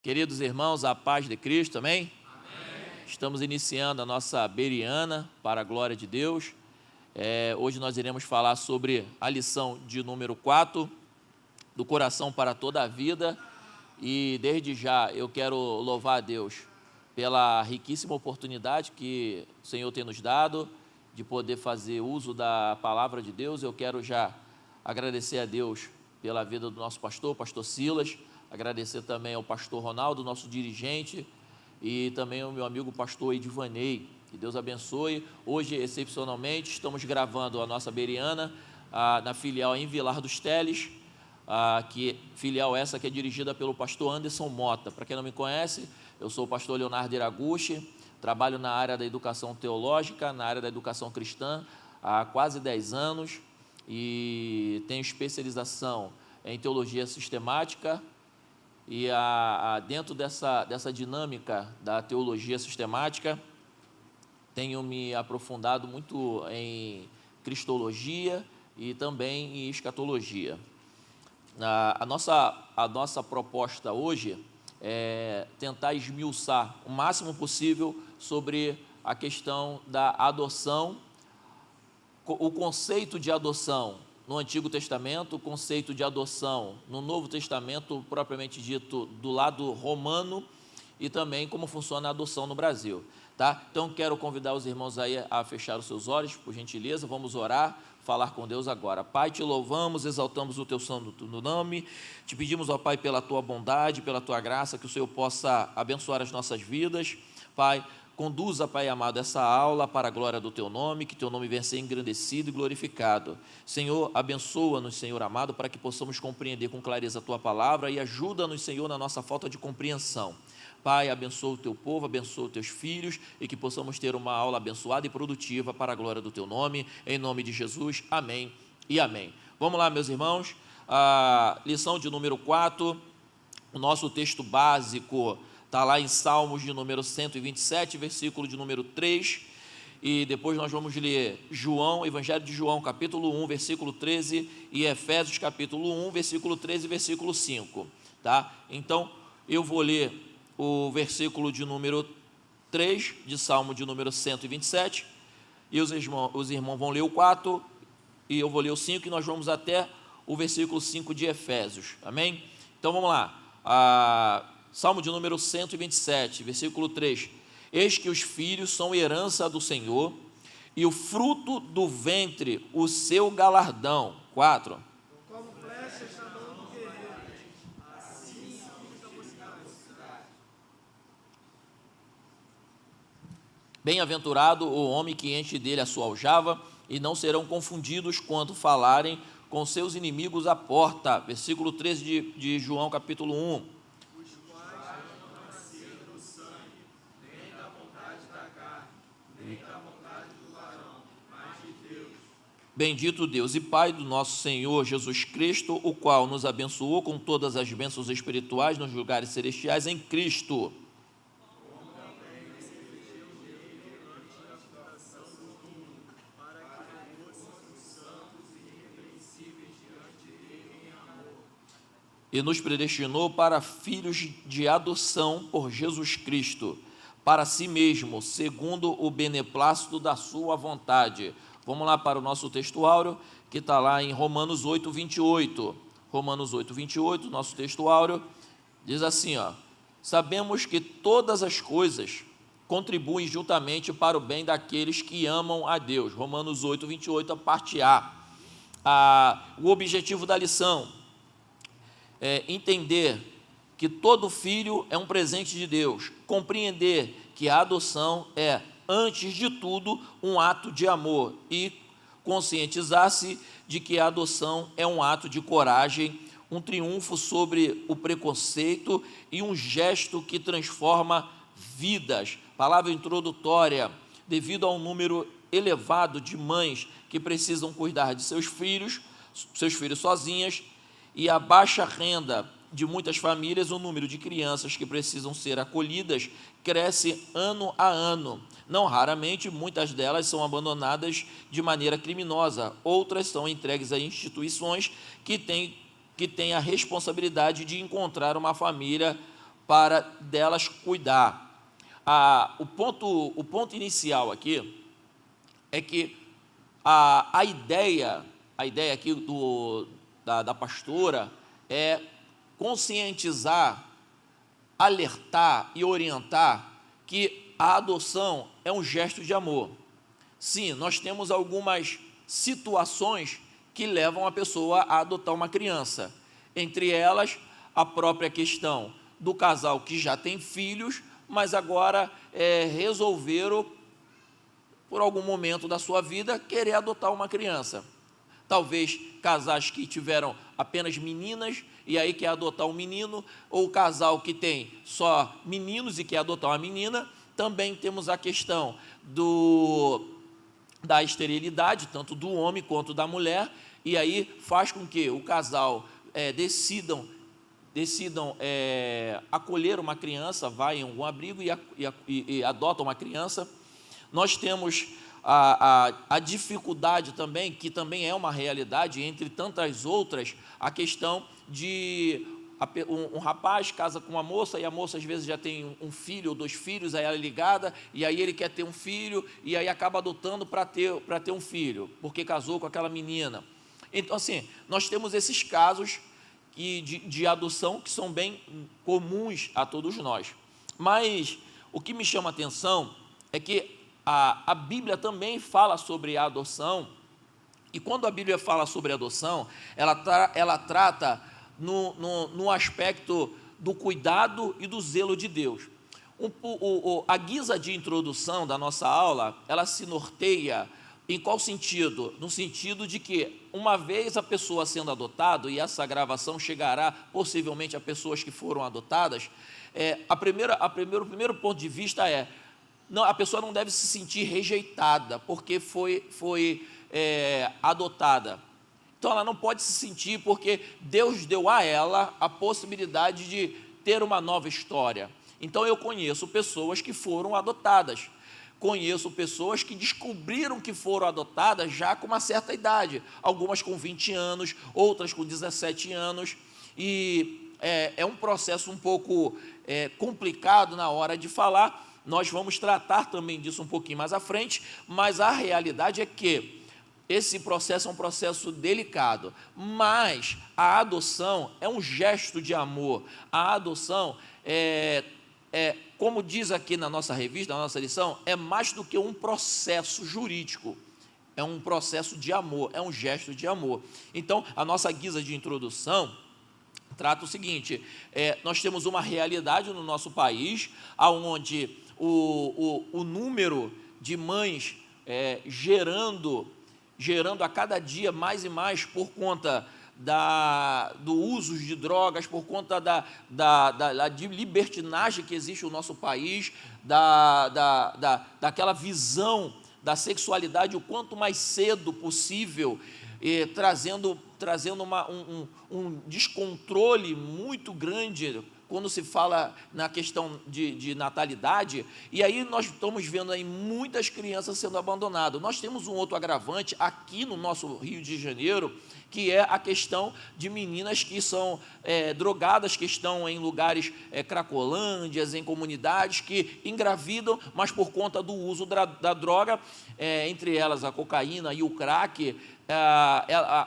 Queridos irmãos, a paz de Cristo, amém? Estamos iniciando a nossa Beriana para a glória de Deus. Hoje nós iremos falar sobre a lição de número 4, do coração para toda a vida. E desde já eu quero louvar a Deus pela riquíssima oportunidade que o Senhor tem nos dado de poder fazer uso da palavra de Deus. Eu quero já agradecer a Deus pela vida do nosso pastor, pastor Silas, agradecer também ao pastor Ronaldo, nosso dirigente, e também ao meu amigo pastor Edivanei. Que Deus abençoe. Hoje, excepcionalmente, estamos gravando a nossa Beriana na filial em Vilar dos Teles, filial essa que é dirigida pelo pastor Anderson Mota. Para quem não me conhece, eu sou o pastor Leonardo Iraguchi, trabalho na área da educação teológica, na área da educação cristã há quase 10 anos e tenho especialização em teologia sistemática. E dentro dessa dinâmica da teologia sistemática, tenho me aprofundado muito em cristologia e também em escatologia. A nossa proposta hoje é tentar esmiuçar o máximo possível sobre a questão da adoção, o conceito de adoção no Antigo Testamento, o conceito de adoção no Novo Testamento, propriamente dito, do lado romano, e também como funciona a adoção no Brasil. Tá? Então, quero convidar os irmãos aí a fechar os seus olhos, por gentileza. Vamos orar, falar com Deus agora. Pai, te louvamos, exaltamos o teu santo nome, te pedimos, ó Pai, pela tua bondade, pela tua graça, que o Senhor possa abençoar as nossas vidas. Pai, conduza, Pai amado, essa aula para a glória do Teu nome, que Teu nome venha ser engrandecido e glorificado. Senhor, abençoa-nos, Senhor amado, para que possamos compreender com clareza a Tua palavra e ajuda-nos, Senhor, na nossa falta de compreensão. Pai, abençoa o Teu povo, abençoa os Teus filhos e que possamos ter uma aula abençoada e produtiva para a glória do Teu nome, em nome de Jesus, amém e amém. Vamos lá, meus irmãos, a lição de número 4, o nosso texto básico está lá em Salmos de número 127, versículo de número 3, e depois nós vamos ler Evangelho de João, capítulo 1, versículo 13, e Efésios, capítulo 1, versículo 13 e versículo 5, tá? Então, eu vou ler o versículo de número 3, de Salmo de número 127, e os irmãos vão ler o 4, e eu vou ler o 5, e nós vamos até o versículo 5 de Efésios, amém? Então, vamos lá, Salmo de número 127, versículo 3. Eis que os filhos são herança do Senhor, e o fruto do ventre, o seu galardão. 4. Como flechas na mão do guerreiro, assim são os mocidade. Bem-aventurado o homem que enche dele a sua aljava, e não serão confundidos quando falarem com seus inimigos à porta. Versículo 13 de João, capítulo 1. Bendito Deus e Pai do nosso Senhor Jesus Cristo, o qual nos abençoou com todas as bênçãos espirituais nos lugares celestiais em Cristo. E nos predestinou para filhos de adoção por Jesus Cristo, para si mesmo, segundo o beneplácito da sua vontade. Vamos lá para o nosso texto áureo, que está lá em Romanos 8, 28. Romanos 8, 28, nosso texto áureo, diz assim, sabemos que todas as coisas contribuem juntamente para o bem daqueles que amam a Deus. Romanos 8, 28, a parte A. O objetivo da lição é entender que todo filho é um presente de Deus, compreender que a adoção é, antes de tudo, um ato de amor e conscientizar-se de que a adoção é um ato de coragem, um triunfo sobre o preconceito e um gesto que transforma vidas. Palavra introdutória: devido a um número elevado de mães que precisam cuidar de seus filhos sozinhas, e a baixa renda de muitas famílias, o número de crianças que precisam ser acolhidas cresce ano a ano. Não raramente, muitas delas são abandonadas de maneira criminosa, outras são entregues a instituições que têm a responsabilidade de encontrar uma família para delas cuidar. O ponto inicial aqui é que a ideia aqui da pastora é conscientizar, alertar e orientar que a adoção é um gesto de amor. Sim, nós temos algumas situações que levam a pessoa a adotar uma criança. Entre elas, a própria questão do casal que já tem filhos, mas agora resolveram, por algum momento da sua vida, querer adotar uma criança. Talvez casais que tiveram apenas meninas e aí quer adotar um menino, ou casal que tem só meninos e quer adotar uma menina. Também temos a questão da esterilidade, tanto do homem quanto da mulher, e aí faz com que o casal decidam acolher uma criança, vai em algum abrigo e adotam uma criança. Nós temos a dificuldade também, que também é uma realidade, entre tantas outras, a questão de um rapaz casa com uma moça, e a moça às vezes já tem um filho ou 2 filhos, aí ela é ligada, e aí ele quer ter um filho, e aí acaba adotando para ter um filho, porque casou com aquela menina. Então, assim, nós temos esses casos de adoção que são bem comuns a todos nós. Mas o que me chama a atenção é que a Bíblia também fala sobre a adoção, e quando a Bíblia fala sobre a adoção, ela trata no aspecto do cuidado e do zelo de Deus. A guisa de introdução da nossa aula, ela se norteia em qual sentido? No sentido de que, uma vez a pessoa sendo adotada, e essa gravação chegará possivelmente a pessoas que foram adotadas, o primeiro ponto de vista a pessoa não deve se sentir rejeitada porque foi adotada. Então ela não pode se sentir, porque Deus deu a ela a possibilidade de ter uma nova história. Então eu conheço pessoas que foram adotadas, conheço pessoas que descobriram que foram adotadas já com uma certa idade, algumas com 20 anos, outras com 17 anos, e é um processo um pouco complicado na hora de falar. Nós vamos tratar também disso um pouquinho mais à frente, mas a realidade é que esse processo é um processo delicado, mas a adoção é um gesto de amor. A adoção como diz aqui na nossa revista, na nossa lição, é mais do que um processo jurídico, é um processo de amor, é um gesto de amor. Então, a nossa guisa de introdução trata o seguinte: nós temos uma realidade no nosso país, onde o número de mães gerando a cada dia mais e mais por conta do uso de drogas, por conta da libertinagem que existe no nosso país, daquela visão da sexualidade o quanto mais cedo possível, trazendo um descontrole muito grande quando se fala na questão de natalidade. E aí nós estamos vendo aí muitas crianças sendo abandonadas. Nós temos um outro agravante aqui no nosso Rio de Janeiro, que é a questão de meninas que são drogadas, que estão em lugares cracolândias, em comunidades, que engravidam, mas por conta do uso da droga, entre elas a cocaína e o crack.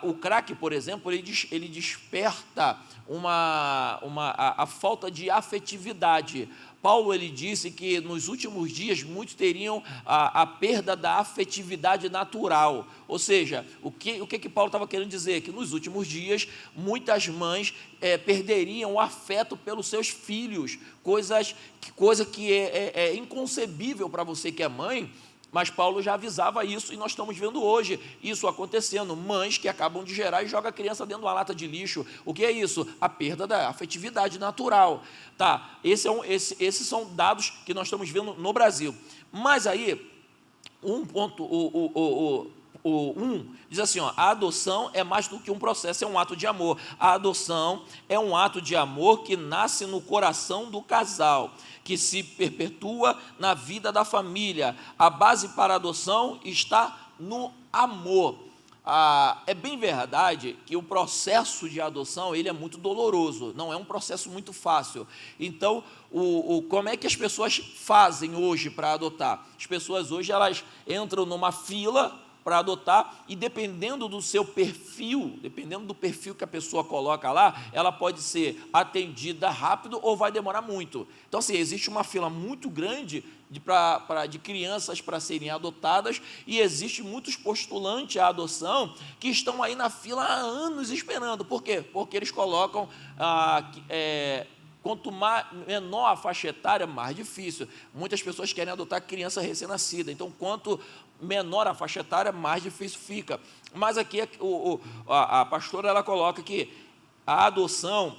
O crack, por exemplo, ele desperta a falta de afetividade. Paulo, ele disse que nos últimos dias muitos teriam a perda da afetividade natural. Ou seja, o que Paulo estava querendo dizer? Que nos últimos dias muitas mães perderiam o afeto pelos seus filhos, coisa que é inconcebível para você que é mãe. Mas Paulo já avisava isso, e nós estamos vendo hoje isso acontecendo. Mães que acabam de gerar e jogam a criança dentro de uma lata de lixo. O que é isso? A perda da afetividade natural. Tá, esses são dados que nós estamos vendo no Brasil. Mas aí, diz assim, a adoção é mais do que um processo, é um ato de amor. A adoção é um ato de amor que nasce no coração do casal, que se perpetua na vida da família. A base para a adoção está no amor. é bem verdade que o processo de adoção ele é muito doloroso, não é um processo muito fácil. Então, como é que as pessoas fazem hoje para adotar? As pessoas hoje elas entram numa fila para adotar e dependendo do seu perfil, dependendo do perfil que a pessoa coloca lá, ela pode ser atendida rápido ou vai demorar muito. Então, assim, existe uma fila muito grande de crianças para serem adotadas e existe muitos postulantes à adoção que estão aí na fila há anos esperando. Por quê? Porque eles colocam quanto menor a faixa etária, mais difícil. Muitas pessoas querem adotar criança recém-nascida, então quanto menor a faixa etária, mais difícil fica. Mas aqui a pastora ela coloca que a adoção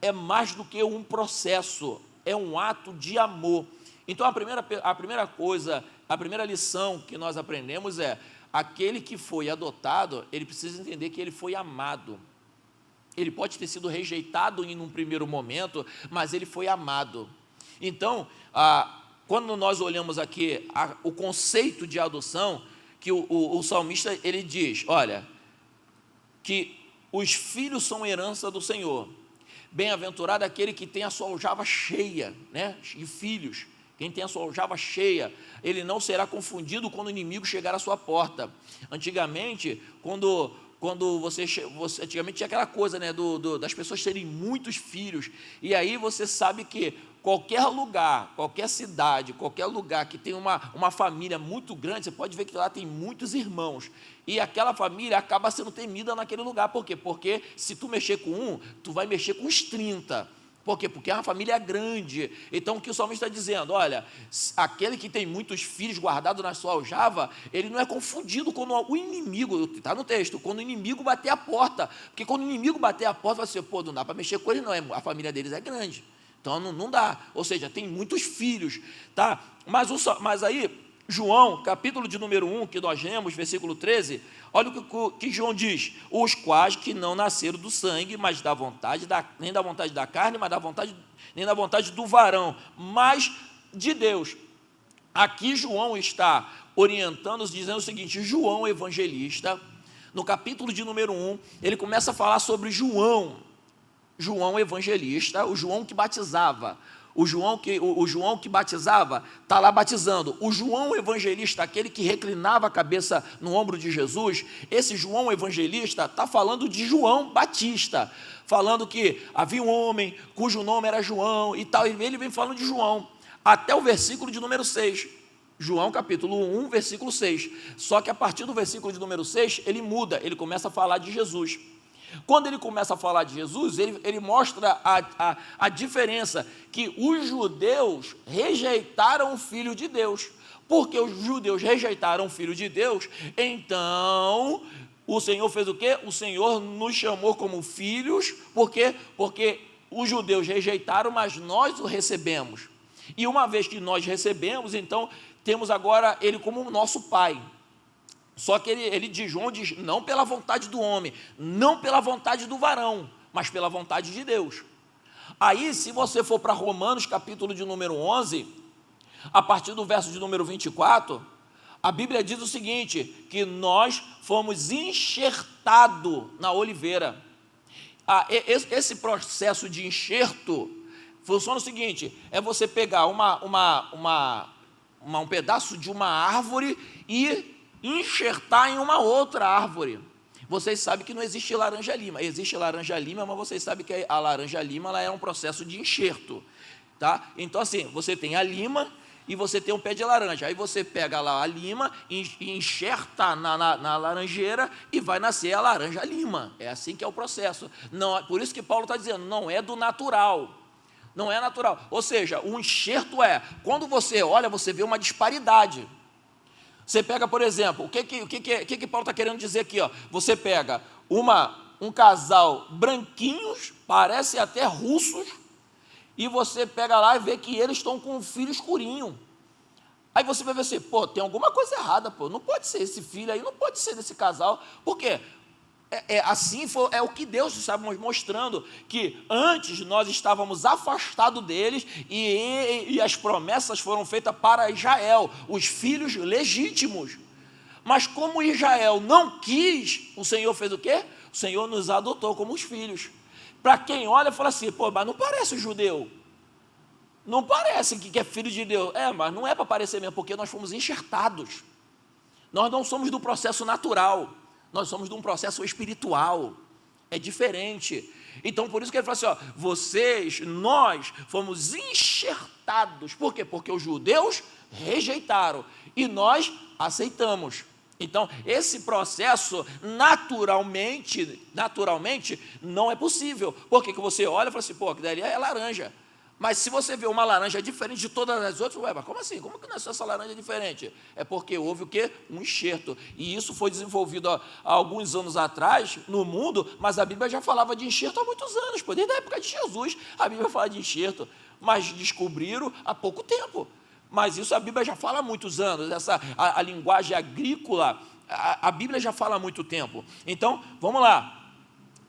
é mais do que um processo, é um ato de amor. Então a primeira coisa, a primeira lição que nós aprendemos é: aquele que foi adotado, ele precisa entender que ele foi amado. Ele pode ter sido rejeitado em um primeiro momento, mas ele foi amado. Então, quando nós olhamos aqui o conceito de adoção, que o salmista ele diz, olha, que os filhos são herança do Senhor. Bem-aventurado aquele que tem a sua aljava cheia, né, de filhos. Quem tem a sua aljava cheia, ele não será confundido quando o inimigo chegar à sua porta. Antigamente, quando antigamente tinha aquela coisa, né, das pessoas terem muitos filhos, e aí você sabe que qualquer lugar, qualquer cidade, qualquer lugar que tem uma família muito grande, você pode ver que lá tem muitos irmãos, e aquela família acaba sendo temida naquele lugar. Por quê? Porque se tu mexer com um, tu vai mexer com os 30. Por quê? Porque é uma família grande. Então, o que o salmista está dizendo? Olha, aquele que tem muitos filhos guardados na sua aljava, ele não é confundido quando o inimigo, está no texto, quando o inimigo bater a porta. Porque quando o inimigo bater a porta, vai ser, não dá para mexer com ele, não, a família deles é grande. Então, não dá. Ou seja, tem muitos filhos. Tá? Mas aí, João, capítulo de número 1, que nós lemos, versículo 13, olha o que João diz: os quais que não nasceram do sangue, mas nem da vontade da carne, mas nem da vontade do varão, mas de Deus. Aqui João está orientando, dizendo o seguinte: João evangelista, no capítulo de número 1, ele começa a falar sobre João evangelista, o João que batizava. O João que batizava, está lá batizando. O João evangelista, aquele que reclinava a cabeça no ombro de Jesus, esse João evangelista está falando de João Batista, falando que havia um homem cujo nome era João e tal, e ele vem falando de João, até o versículo de número 6. João capítulo 1, versículo 6. Só que a partir do versículo de número 6, ele muda, ele começa a falar de Jesus. Quando ele começa a falar de Jesus, ele mostra a diferença, que os judeus rejeitaram o Filho de Deus. Porque os judeus rejeitaram o Filho de Deus, então o Senhor fez o quê? O Senhor nos chamou como filhos, por quê? Porque os judeus rejeitaram, mas nós o recebemos. E uma vez que nós recebemos, então temos agora ele como nosso Pai. Só que João diz, não pela vontade do homem, não pela vontade do varão, mas pela vontade de Deus. Aí, se você for para Romanos, capítulo de número 11, a partir do verso de número 24, a Bíblia diz o seguinte, que nós fomos enxertados na oliveira. Esse processo de enxerto funciona o seguinte, é você pegar um pedaço de uma árvore e enxertar em uma outra árvore. Vocês sabem que não existe laranja-lima. Existe laranja-lima, mas vocês sabem que a laranja-lima ela é um processo de enxerto. Tá? Então, assim, você tem a lima e você tem um pé de laranja. Aí você pega lá a lima e enxerta na laranjeira e vai nascer a laranja-lima. É assim que é o processo. Não, por isso que Paulo está dizendo, não é do natural. Não é natural. Ou seja, o enxerto quando você olha, você vê uma disparidade. Você pega, por exemplo, o que Paulo está querendo dizer aqui? Ó? Você pega um casal branquinhos, parece até russos, e você pega lá e vê que eles estão com um filho escurinho. Aí você vai ver assim, tem alguma coisa errada, não pode ser esse filho aí, não pode ser desse casal. Por quê? É o que Deus está mostrando, que antes nós estávamos afastados deles e as promessas foram feitas para Israel, os filhos legítimos. Mas como Israel não quis, o Senhor fez o quê? O Senhor nos adotou como os filhos. Para quem olha, fala assim, pô, mas não parece judeu. Não parece que é filho de Deus. Mas não é para parecer mesmo, porque nós fomos enxertados. Nós não somos do processo natural, nós somos de um processo espiritual. É diferente. Então, por isso que ele fala assim, nós fomos enxertados. Por quê? Porque os judeus rejeitaram e nós aceitamos. Então, esse processo naturalmente não é possível. Porque que você olha e fala assim, pô, aquilo ali é laranja. Mas se você vê uma laranja diferente de todas as outras, mas como assim? Como que nasceu essa laranja diferente? É porque houve o quê? Um enxerto. E isso foi desenvolvido há alguns anos atrás no mundo, mas a Bíblia já falava de enxerto há muitos anos, desde a época de Jesus. A Bíblia fala de enxerto, mas descobriram há pouco tempo. Mas isso a Bíblia já fala há muitos anos, a linguagem agrícola, a Bíblia já fala há muito tempo. Então, vamos lá.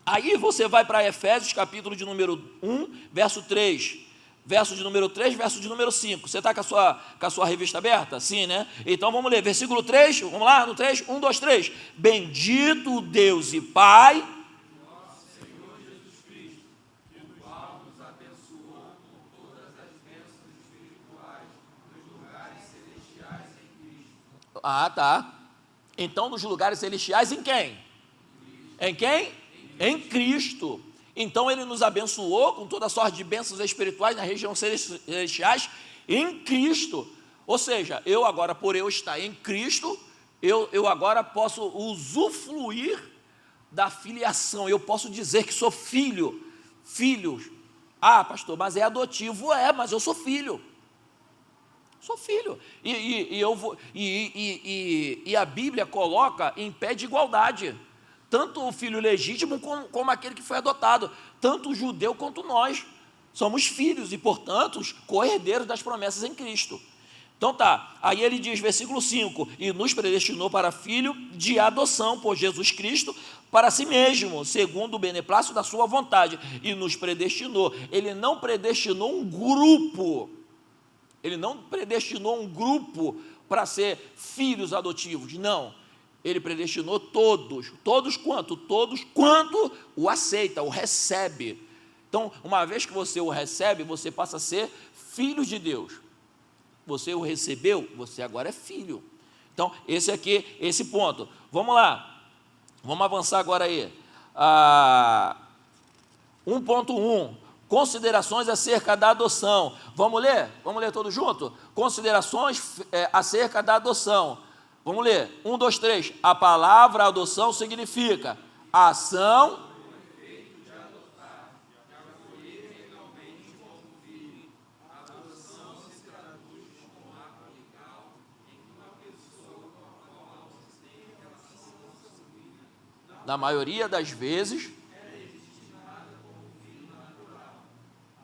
Aí você vai para Efésios, capítulo de número 1, verso 3. Verso de número 3, verso de número 5. Você está com a sua revista aberta? Sim, né? Então vamos ler, versículo 3, vamos lá, no 3, 1, 2, 3. Bendito Deus e Pai, nosso Senhor Jesus Cristo, o qual nos abençoou com todas as bênçãos espirituais nos lugares celestiais em Cristo. tá. Então nos lugares celestiais em quem? Em quem? Em Cristo. Então ele nos abençoou com toda sorte de bênçãos espirituais nas regiões celestiais em Cristo. Ou seja, eu agora, por eu estar em Cristo, eu agora posso usufruir da filiação. Eu posso dizer que sou filho. Pastor, mas é adotivo? Mas eu sou filho. Sou filho. E a Bíblia coloca em pé de igualdade tanto o filho legítimo como aquele que foi adotado, tanto o judeu quanto nós. Somos filhos e, portanto, co-herdeiros das promessas em Cristo. Então aí ele diz, versículo 5, e nos predestinou para filho de adoção por Jesus Cristo para si mesmo, segundo o beneplácito da sua vontade. E nos predestinou. Ele não predestinou um grupo. Ele não predestinou um grupo para ser filhos adotivos, não. Ele predestinou todos quanto o aceita, o recebe. Então, uma vez que você o recebe, você passa a ser filho de Deus. Você o recebeu, você agora é filho. Então, esse ponto. Vamos lá, vamos avançar agora aí. 1.1, considerações acerca da adoção. Vamos ler todos juntos? Considerações acerca da adoção. Vamos ler, 1, 2, 3. A palavra adoção significa ação, Efeito de adotar, de acolher legalmente como filho. A adoção se traduz como um ato legal em que uma pessoa com a qual você tem relação sanguínea, na maioria das vezes, é legitimada como filho natural.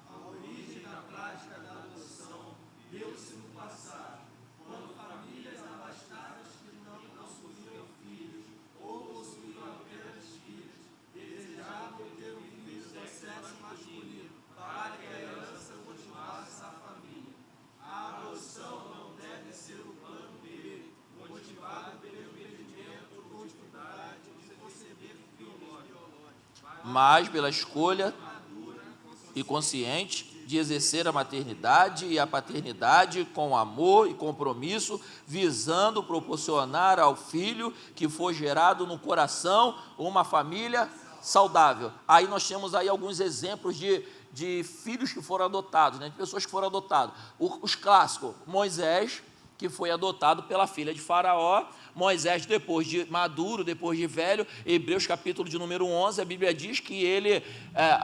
A origem da prática da adoção deu-se no passado, quando famílias abastadas que não possuíam filhos ou possuíam apenas filhos, desejavam ter um filho do sexo masculino para que a herança continuasse a família. A adoção não deve ser o plano B, motivado pelo impedimento ou dificuldade de conceber biológico, mas pela escolha e consciente de exercer a maternidade e a paternidade com amor e compromisso, visando proporcionar ao filho que foi gerado no coração uma família saudável. Aí nós temos aí alguns exemplos de filhos que foram adotados, de pessoas que foram adotadas. Os clássicos, Moisés, que foi adotado pela filha de Faraó. Moisés, depois de maduro, depois de velho, Hebreus capítulo de número 11, a Bíblia diz que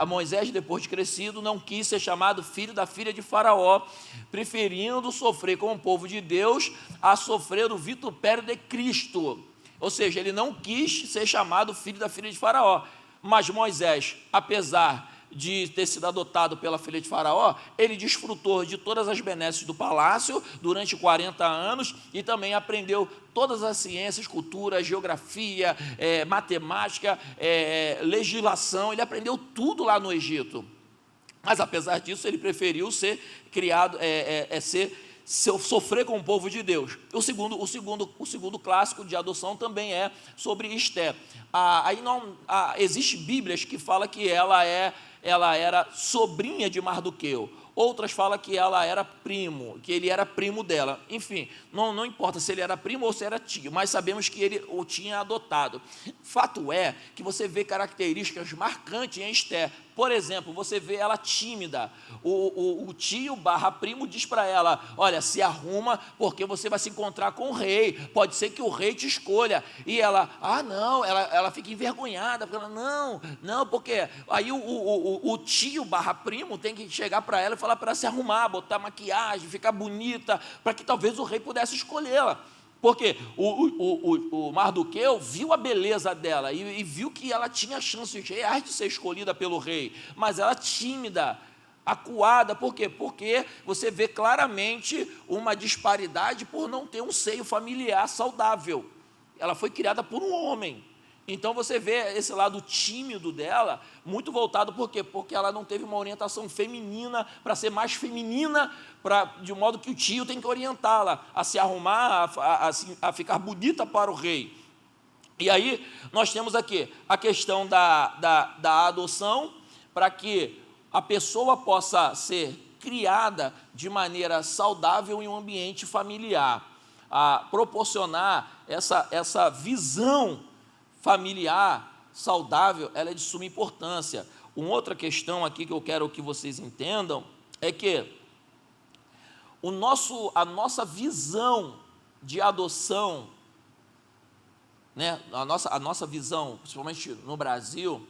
Moisés, depois de crescido, não quis ser chamado filho da filha de Faraó, preferindo sofrer como povo de Deus a sofrer o vitupério de Cristo. Ou seja, ele não quis ser chamado filho da filha de Faraó. Mas Moisés, apesar de ter sido adotado pela filha de Faraó, ele desfrutou de todas as benesses do palácio durante 40 anos e também aprendeu todas as ciências, cultura, geografia, matemática, legislação. Ele aprendeu tudo lá no Egito. Mas apesar disso, ele preferiu ser criado, ser sofrer com o povo de Deus. O segundo clássico de adoção também é sobre Esté. Existe Bíblias que falam que ela era sobrinha de Mardoqueu. Outras falam que ela era primo, que ele era primo dela. Enfim, não importa se ele era primo ou se era tio, mas sabemos que ele o tinha adotado. Fato é que você vê características marcantes em Esté. Por exemplo, você vê ela tímida. O tio / primo diz para ela: olha, se arruma, porque você vai se encontrar com o rei. Pode ser que o rei te escolha. E ela, não, ela fica envergonhada. Ela, não, porque aí o tio / primo tem que chegar para ela e falar para ela se arrumar, botar maquiagem, ficar bonita, para que talvez o rei pudesse escolhê-la. Porque o Mardoqueu viu a beleza dela e viu que ela tinha chances reais de ser escolhida pelo rei, mas ela tímida, acuada. Por quê? Porque você vê claramente uma disparidade por não ter um seio familiar saudável. Ela foi criada por um homem. Então você vê esse lado tímido dela, muito voltado, por quê? Porque ela não teve uma orientação feminina, para ser mais feminina, de modo que o tio tem que orientá-la a se arrumar, a ficar bonita para o rei. E aí nós temos aqui a questão da adoção, para que a pessoa possa ser criada de maneira saudável em um ambiente familiar, a proporcionar essa visão familiar, saudável, ela é de suma importância. Uma outra questão aqui que eu quero que vocês entendam é que a nossa visão de adoção, né, a nossa visão, principalmente no Brasil,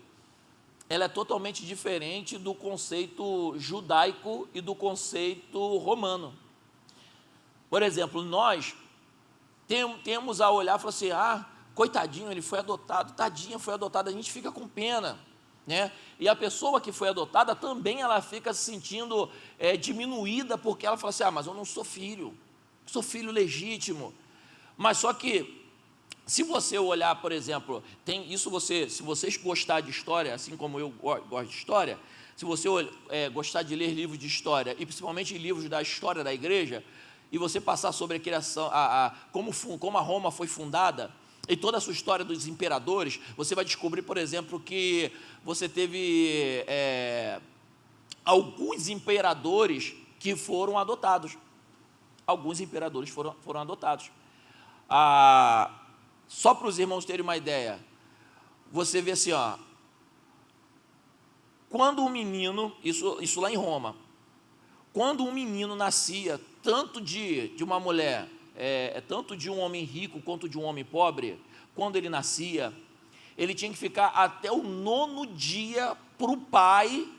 ela é totalmente diferente do conceito judaico e do conceito romano. Por exemplo, nós temos a olhar e falar assim: coitadinho, ele foi adotado, tadinha, foi adotada, a gente fica com pena, né? E a pessoa que foi adotada também, ela fica se sentindo diminuída, porque ela fala assim: mas eu não sou filho legítimo. Mas só que, se você olhar, por exemplo, se vocês gostarem de história, assim como eu gosto de história, se você gostar de ler livros de história, e principalmente livros da história da igreja, e você passar sobre a criação, como a Roma foi fundada, e toda a sua história dos imperadores, você vai descobrir, por exemplo, que você teve alguns imperadores que foram adotados. Alguns imperadores foram adotados. Só para os irmãos terem uma ideia, você vê assim, quando um menino, isso lá em Roma, quando um menino nascia, tanto de uma mulher, tanto de um homem rico quanto de um homem pobre, quando ele nascia, ele tinha que ficar até o 9º dia para o pai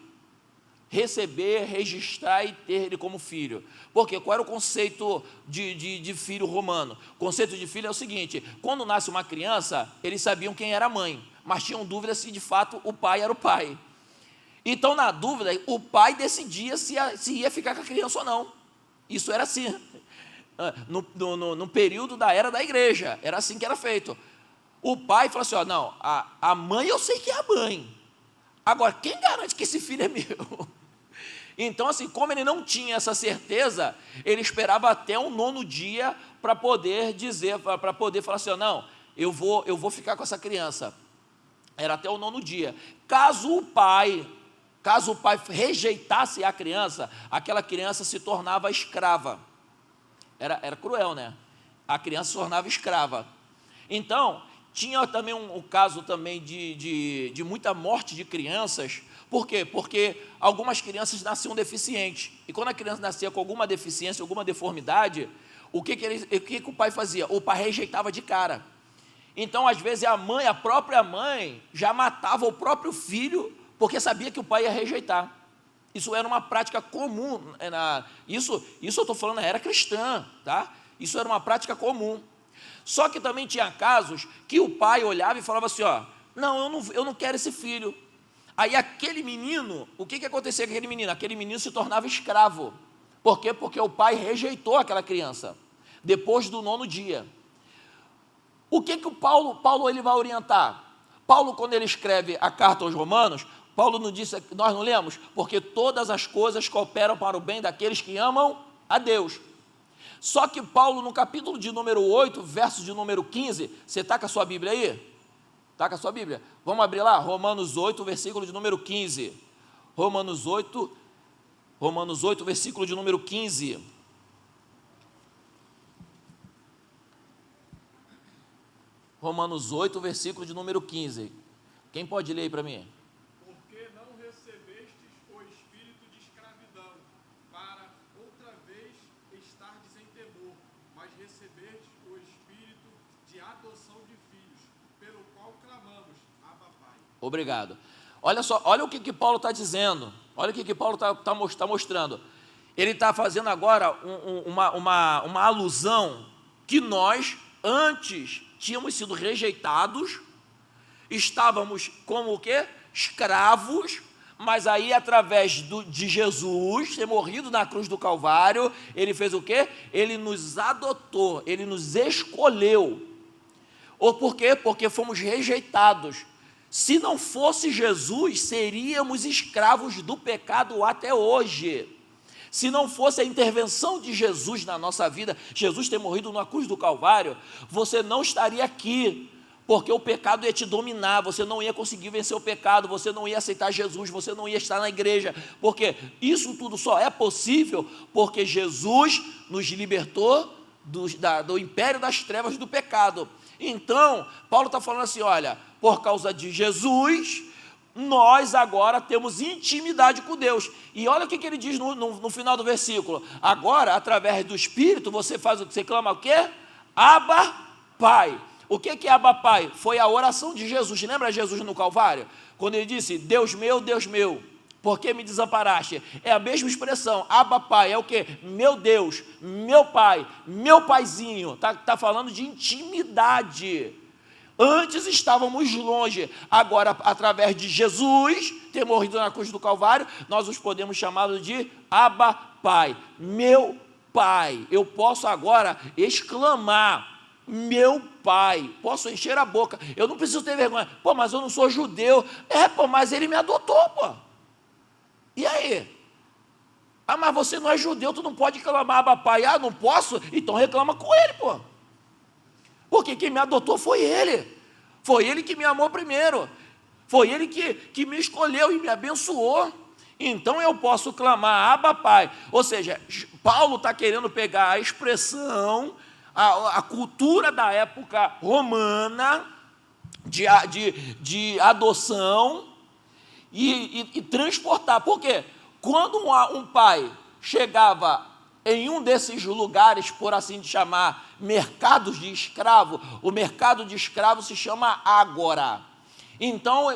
receber, registrar e ter ele como filho. Porque qual era o conceito de filho romano? O conceito de filho é o seguinte: quando nasce uma criança, eles sabiam quem era a mãe, mas tinham dúvida se de fato o pai era o pai. Então, na dúvida, o pai decidia se ia ficar com a criança ou não. Isso era assim. No período da era da igreja, era assim que era feito. O pai falou assim: não, a mãe eu sei que é a mãe. Agora, quem garante que esse filho é meu? Então, assim, como ele não tinha essa certeza, ele esperava até o 9º dia para poder dizer, para poder falar assim: não, eu vou ficar com essa criança. Era até o 9º dia. Caso o pai rejeitasse a criança, aquela criança se tornava escrava. Era cruel, né? A criança se tornava escrava. Então, tinha também um caso também de muita morte de crianças. Por quê? Porque algumas crianças nasciam deficientes. E quando a criança nascia com alguma deficiência, alguma deformidade, o que o pai fazia? O pai rejeitava de cara. Então, às vezes, a própria mãe já matava o próprio filho, porque sabia que o pai ia rejeitar. Isso era uma prática comum. Isso eu estou falando na era cristã, tá? Isso era uma prática comum. Só que também tinha casos que o pai olhava e falava assim: não, eu não quero esse filho. Aí aquele menino, o que acontecia com aquele menino? Aquele menino se tornava escravo. Por quê? Porque o pai rejeitou aquela criança, depois do 9º dia. O que o Paulo ele vai orientar? Paulo, quando ele escreve a carta aos Romanos, Paulo não disse, nós não lemos, porque todas as coisas cooperam para o bem daqueles que amam a Deus. Só que Paulo, no capítulo de número 8, verso de número 15, você está com a sua Bíblia aí? Está com a sua Bíblia? Vamos abrir lá, Romanos 8, versículo de número 15. Romanos 8, versículo de número 15. Romanos 8, versículo de número 15. Quem pode ler aí para mim? Porque não recebestes o espírito de escravidão, para outra vez estardes em temor, mas recebestes o espírito de adoção de filhos, pelo qual clamamos, Abba, Pai. Obrigado. Olha só, olha o que Paulo está dizendo. Olha o que Paulo está mostrando. Ele está fazendo agora uma alusão que nós, antes, tínhamos sido rejeitados, estávamos como o quê? Escravos, mas aí através de Jesus ter morrido na cruz do Calvário, ele fez o quê? Ele nos adotou, ele nos escolheu. Ou por quê? Porque fomos rejeitados. Se não fosse Jesus, seríamos escravos do pecado até hoje. Se não fosse a intervenção de Jesus na nossa vida, Jesus ter morrido na cruz do Calvário, você não estaria aqui, porque o pecado ia te dominar, você não ia conseguir vencer o pecado, você não ia aceitar Jesus, você não ia estar na igreja, porque isso tudo só é possível porque Jesus nos libertou do império das trevas do pecado. Então, Paulo está falando assim, olha, por causa de Jesus, nós agora temos intimidade com Deus. E olha o que ele diz no final do versículo. Agora, através do Espírito, você clama o quê? Abba, Pai. O que é Abba, Pai? Foi a oração de Jesus. Lembra Jesus no Calvário? Quando ele disse, Deus meu, por que me desamparaste? É a mesma expressão, Abba, Pai, é o quê? Meu Deus, meu Pai, meu Paizinho. Está falando de intimidade. Antes estávamos longe, agora através de Jesus ter morrido na cruz do Calvário, nós os podemos chamar de Abba, Pai, meu Pai. Eu posso agora exclamar, meu Pai, posso encher a boca, eu não preciso ter vergonha, mas eu não sou judeu, mas ele me adotou, e aí? Mas você não é judeu, tu não pode clamar Abba, Pai. Não posso? Então reclama com ele, porque quem me adotou foi ele que me amou primeiro, foi ele que me escolheu e me abençoou, então eu posso clamar Abba, Pai. Ou seja, Paulo está querendo pegar a expressão, a cultura da época romana, de adoção, e transportar, por quê? Quando um pai chegava em um desses lugares, por assim chamar, mercados de escravo, o mercado de escravo se chama ágora. Então,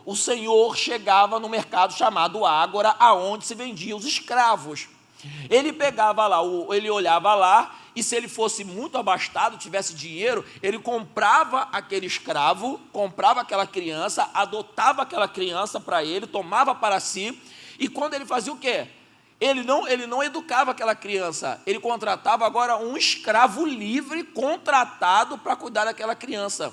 o senhor chegava no mercado chamado ágora, aonde se vendiam os escravos. Ele pegava lá, ele olhava lá, e se ele fosse muito abastado, tivesse dinheiro, ele comprava aquele escravo, comprava aquela criança, adotava aquela criança para ele, tomava para si, e quando ele fazia o quê? Ele não educava aquela criança, ele contratava agora um escravo livre, contratado para cuidar daquela criança,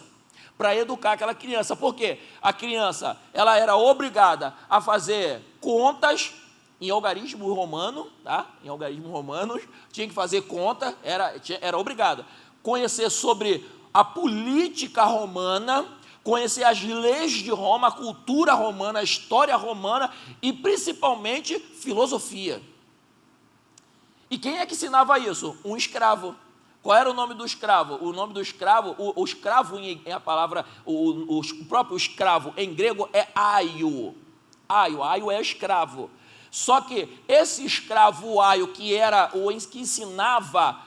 para educar aquela criança. Por quê? A criança, ela era obrigada a fazer contas em algarismo romano, tá? Em algarismo romano, tinha que fazer conta, era obrigada. Conhecer sobre a política romana, conhecer as leis de Roma, a cultura romana, a história romana e, principalmente, filosofia. E quem é que ensinava isso? Um escravo. Qual era o nome do escravo? O nome do escravo, o escravo é a palavra, o próprio escravo em grego é aio. Aio é escravo. Só que esse escravo aio, que ensinava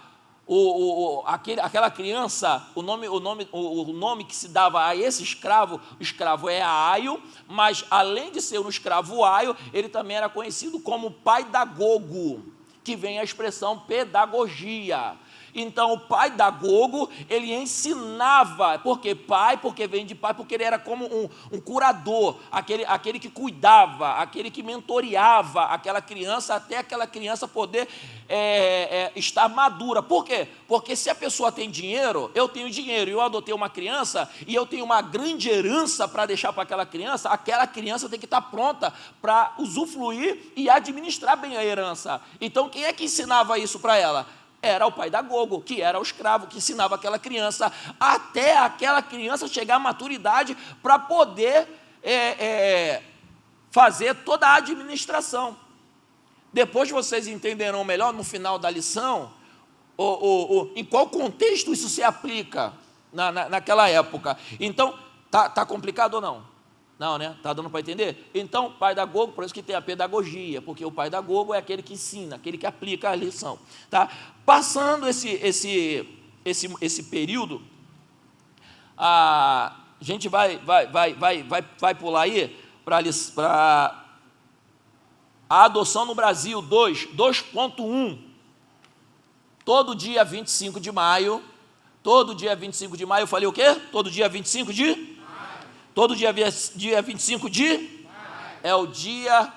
aquela criança, o nome que se dava a esse escravo, o escravo é aio, mas além de ser um escravo aio, ele também era conhecido como pedagogo, que vem a expressão pedagogia. Então, o pedagogo, ele ensinava, por quê? Pai, porque vem de pai, porque ele era como um curador, aquele que cuidava, aquele que mentoreava aquela criança, até aquela criança poder estar madura. Por quê? Porque se a pessoa tem dinheiro, eu tenho dinheiro, e eu adotei uma criança, e eu tenho uma grande herança para deixar para aquela criança tem que estar pronta para usufruir e administrar bem a herança. Então, quem é que ensinava isso para ela? era o pai da gogo, que era o escravo, que ensinava aquela criança, até aquela criança chegar à maturidade para poder fazer toda a administração. Depois vocês entenderão melhor, no final da lição, em qual contexto isso se aplica naquela época. Então, tá complicado ou não? Não, né? Está dando para entender? Então, pai da gogo, por isso que tem a pedagogia, porque o pai da gogo é aquele que ensina, aquele que aplica a lição. Tá? Passando esse período, a gente vai pular aí para a adoção no Brasil 2.1. Todo dia 25 de maio, eu falei o quê? Todo dia 25 de maio. Todo dia 25 de maio é o Dia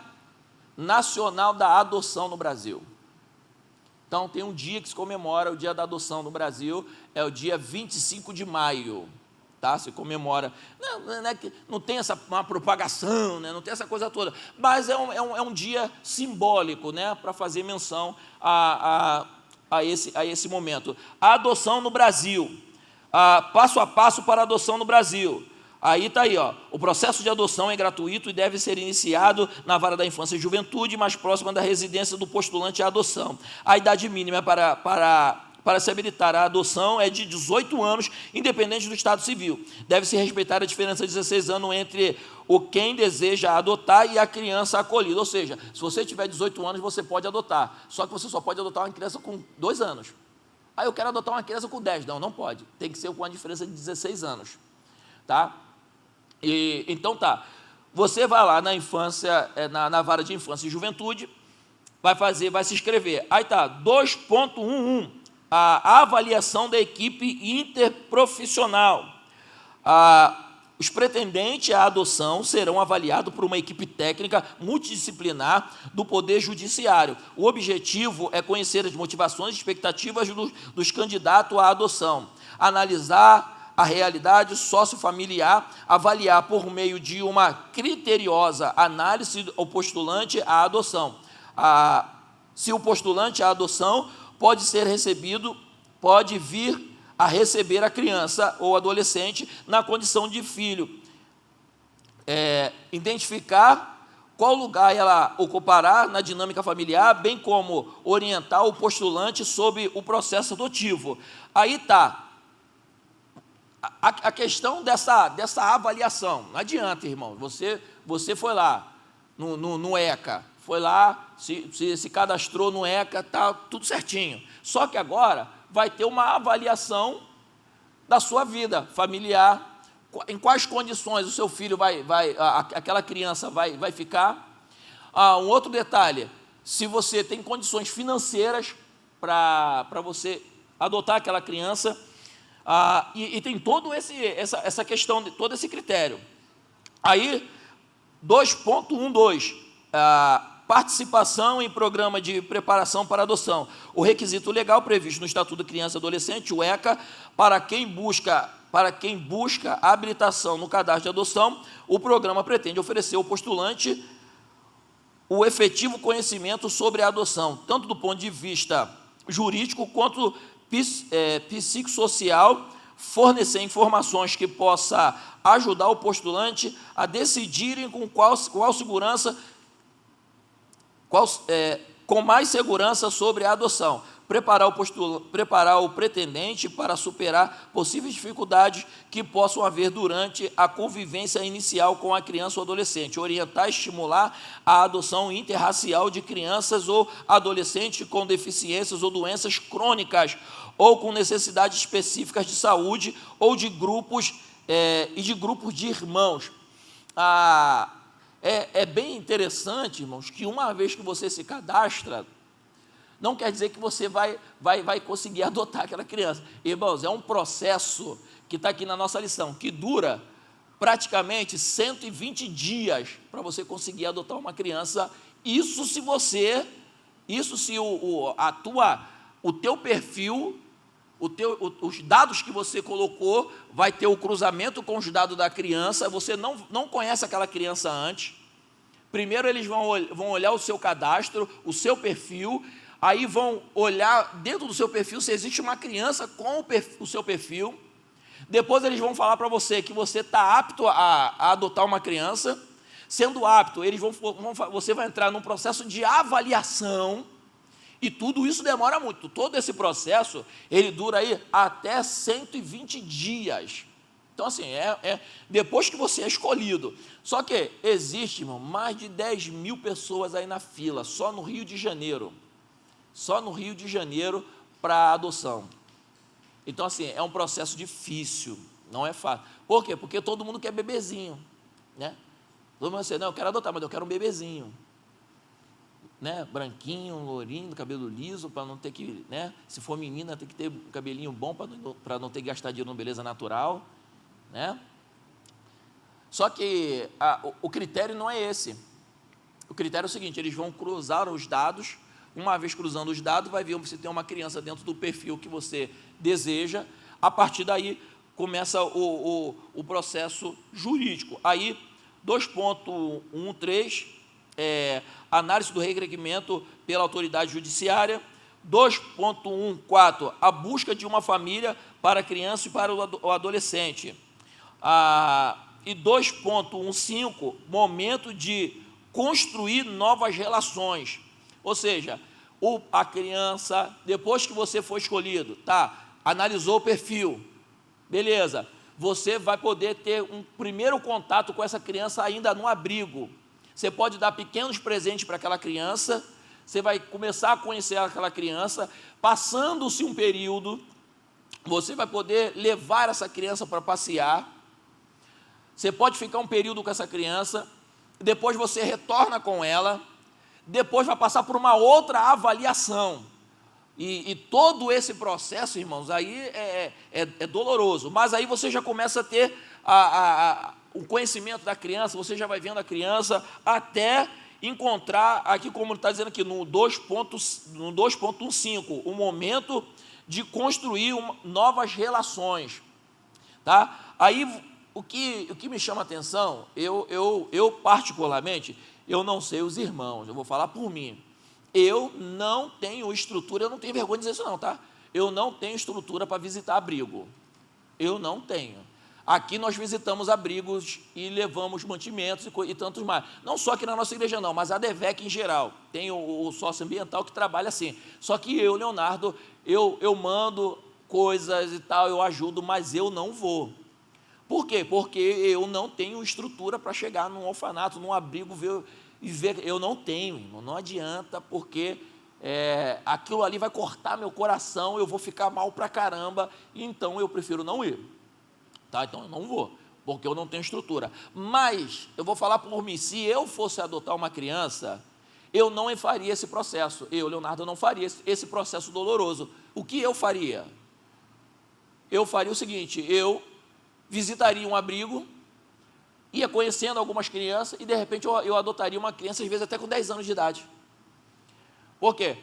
Nacional da Adoção no Brasil. Então, tem um dia que se comemora o Dia da Adoção no Brasil, é o dia 25 de maio. Tá? Se comemora. Não tem uma propagação, né? Não tem essa coisa toda, mas é um dia simbólico, né? Para fazer menção a esse momento. A adoção no Brasil, passo a passo para a adoção no Brasil. Aí está aí, ó, o processo de adoção é gratuito e deve ser iniciado na vara da infância e juventude, mais próxima da residência do postulante à adoção. A idade mínima para se habilitar à adoção é de 18 anos, independente do estado civil. Deve-se respeitar a diferença de 16 anos entre quem deseja adotar e a criança acolhida. Ou seja, se você tiver 18 anos, você pode adotar. Só que você só pode adotar uma criança com 2 anos. Aí eu quero adotar uma criança com 10. Não pode. Tem que ser com uma diferença de 16 anos. Tá? Então tá. Você vai lá na infância, na vara de infância e juventude, vai se inscrever. Aí tá, 2.11. A avaliação da equipe interprofissional. Os pretendentes à adoção serão avaliados por uma equipe técnica multidisciplinar do Poder Judiciário. O objetivo é conhecer as motivações e expectativas dos candidatos à adoção, analisar a realidade sociofamiliar, avaliar por meio de uma criteriosa análise o postulante à adoção. Se o postulante à adoção pode vir a receber a criança ou adolescente na condição de filho. Identificar qual lugar ela ocupará na dinâmica familiar, bem como orientar o postulante sobre o processo adotivo. Aí está a questão dessa avaliação. Não adianta, irmão, você foi lá no ECA, foi lá, se cadastrou no ECA, está tudo certinho. Só que agora vai ter uma avaliação da sua vida familiar, em quais condições o seu filho aquela criança vai ficar. Um outro detalhe, se você tem condições financeiras para você adotar aquela criança, e tem todo essa questão, todo esse critério. Aí, 2.12, participação em programa de preparação para adoção. O requisito legal previsto no Estatuto da Criança e Adolescente, o ECA, para quem busca a habilitação no cadastro de adoção, o programa pretende oferecer ao postulante o efetivo conhecimento sobre a adoção, tanto do ponto de vista jurídico quanto psicossocial, fornecer informações que possa ajudar o postulante a decidirem com com mais segurança sobre a adoção, preparar o pretendente para superar possíveis dificuldades que possam haver durante a convivência inicial com a criança ou adolescente, orientar e estimular a adoção interracial de crianças ou adolescentes com deficiências ou doenças crônicas ou com necessidades específicas de saúde ou de grupos de irmãos. É bem interessante, irmãos, que uma vez que você se cadastra, não quer dizer que você vai conseguir adotar aquela criança. Irmãos, é um processo que está aqui na nossa lição, que dura praticamente 120 dias para você conseguir adotar uma criança. Isso se o teu perfil, os dados que você colocou, vai ter o cruzamento com os dados da criança, você não conhece aquela criança antes. Primeiro eles vão olhar o seu cadastro, o seu perfil, aí vão olhar dentro do seu perfil se existe uma criança com o seu perfil. Depois eles vão falar para você que você está apto a adotar uma criança. Sendo apto, você vai entrar num processo de avaliação, e tudo isso demora muito. Todo esse processo, ele dura aí até 120 dias. Então, assim, depois que você é escolhido. Só que existe, irmão, mais de 10 mil pessoas aí na fila, só no Rio de Janeiro. Só no Rio de Janeiro para adoção. Então, assim, é um processo difícil, não é fácil. Por quê? Porque todo mundo quer bebezinho, né? Todo mundo diz, não, eu quero adotar, mas eu quero um bebezinho, né? Branquinho, lourinho, cabelo liso, para não ter que, né? Se for menina, tem que ter um cabelinho bom para não ter que gastar dinheiro no beleza natural, né? Só que o critério não é esse. O critério é o seguinte: eles vão cruzar os dados. Uma vez cruzando os dados, vai ver se tem uma criança dentro do perfil que você deseja. A partir daí, começa o processo jurídico. Aí, 2.13, análise do requerimento pela autoridade judiciária. 2.14, a busca de uma família para a criança e para o adolescente. E 2.15, momento de construir novas relações. Ou seja, a criança, depois que você for escolhido, analisou o perfil, beleza, você vai poder ter um primeiro contato com essa criança ainda no abrigo. Você pode dar pequenos presentes para aquela criança, você vai começar a conhecer aquela criança, passando-se um período, você vai poder levar essa criança para passear, você pode ficar um período com essa criança, depois você retorna com ela, depois vai passar por uma outra avaliação. E todo esse processo, irmãos, aí é doloroso, mas aí você já começa a ter o conhecimento da criança, você já vai vendo a criança, até encontrar, aqui como está dizendo aqui, no 2.15, o momento de construir novas relações. Tá? Aí, o que me chama a atenção, eu particularmente, eu não sei os irmãos, eu vou falar por mim. Eu não tenho estrutura, eu não tenho vergonha de dizer isso não, tá? Eu não tenho estrutura para visitar abrigo. Eu não tenho. Aqui nós visitamos abrigos e levamos mantimentos e tantos mais. Não só aqui na nossa igreja não, mas a DEVEC em geral. Tem o socioambiental que trabalha assim. Só que eu, Leonardo, eu mando coisas e tal, eu ajudo, mas eu não vou. Por quê? Porque eu não tenho estrutura para chegar num orfanato, num abrigo, ver. Eu não tenho, irmão, não adianta, porque aquilo ali vai cortar meu coração, eu vou ficar mal pra caramba, então eu prefiro não ir, tá? Então eu não vou, porque eu não tenho estrutura. Mas eu vou falar por mim: se eu fosse adotar uma criança, eu não faria esse processo. Eu, Leonardo, não faria esse processo doloroso. O que eu faria? Eu faria o seguinte: eu visitaria um abrigo, ia conhecendo algumas crianças, e de repente eu adotaria uma criança, às vezes até com 10 anos de idade. Por quê?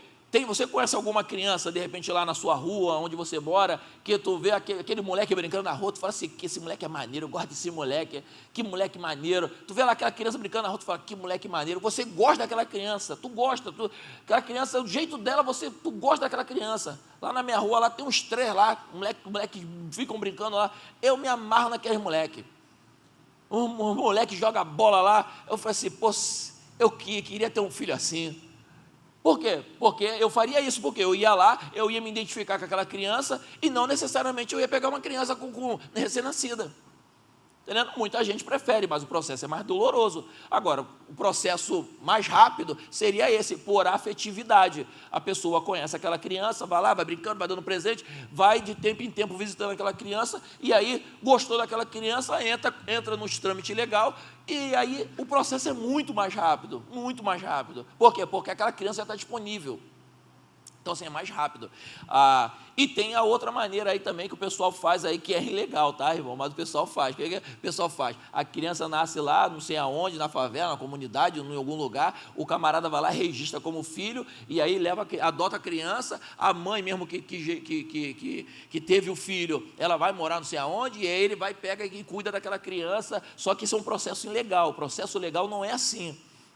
Você conhece alguma criança, de repente, lá na sua rua, onde você mora, que tu vê aquele moleque brincando na rua, tu fala assim, que esse moleque é maneiro, eu gosto desse moleque, que moleque maneiro. Tu vê lá aquela criança brincando na rua, tu fala, que moleque maneiro. Você gosta daquela criança, tu gosta, aquela criança, o jeito dela, tu gosta daquela criança. Lá na minha rua, lá tem uns 3 lá, moleque ficam brincando lá, eu me amarro naqueles moleques. Um moleque joga bola lá, eu falei assim, pô, eu queria ter um filho assim. Por quê? Porque eu faria isso, porque eu ia lá, eu ia me identificar com aquela criança, e não necessariamente eu ia pegar uma criança com recém-nascida. Entendendo? Muita gente prefere, mas o processo é mais doloroso. Agora, o processo mais rápido seria esse, por afetividade. A pessoa conhece aquela criança, vai lá, vai brincando, vai dando presente, vai de tempo em tempo visitando aquela criança, e aí gostou daquela criança, entra no trâmite legal, e aí o processo é muito mais rápido, muito mais rápido. Por quê? Porque aquela criança já está disponível. Então, assim, é mais rápido. E tem a outra maneira aí também que o pessoal faz aí, que é ilegal, tá, irmão? Mas o pessoal faz. O que o pessoal faz? A criança nasce lá, não sei aonde, na favela, na comunidade, em algum lugar, o camarada vai lá, registra como filho, e aí adota a criança, a mãe mesmo que teve o filho, ela vai morar não sei aonde, e aí ele vai, pega e cuida daquela criança, só que isso é um processo ilegal. O processo legal não é assim.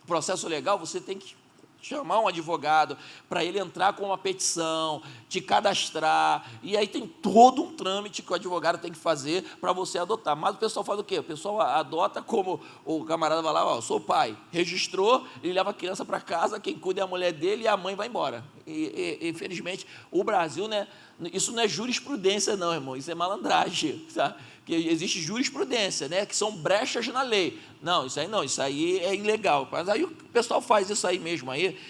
O processo legal, você tem que chamar um advogado para ele entrar com uma petição, te cadastrar, e aí tem todo um trâmite que o advogado tem que fazer para você adotar. Mas o pessoal faz o quê? O pessoal adota como o camarada vai lá, ó, sou pai, registrou, ele leva a criança para casa, quem cuida é a mulher dele e a mãe vai embora. E infelizmente, o Brasil, né, isso não é jurisprudência não, irmão, isso é malandragem, sabe? Que existe jurisprudência, né, que são brechas na lei. Não, isso aí é ilegal. Mas aí o pessoal faz isso aí mesmo, aí,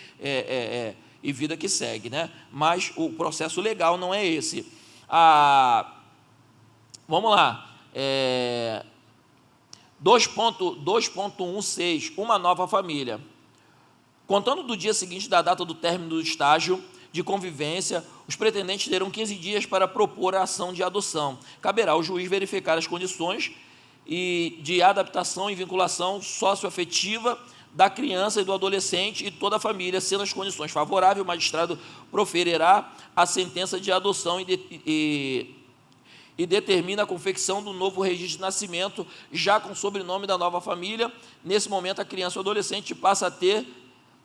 e vida que segue, né? Mas o processo legal não é esse. Vamos lá. 2.16, uma nova família. Contando do dia seguinte da data do término do estágio de convivência, os pretendentes terão 15 dias para propor a ação de adoção. Caberá ao juiz verificar as condições de adaptação e vinculação socioafetiva da criança e do adolescente e toda a família. Sendo as condições favoráveis, o magistrado proferirá a sentença de adoção e determina a confecção do novo registro de nascimento, já com o sobrenome da nova família. Nesse momento, a criança ou adolescente passa a ter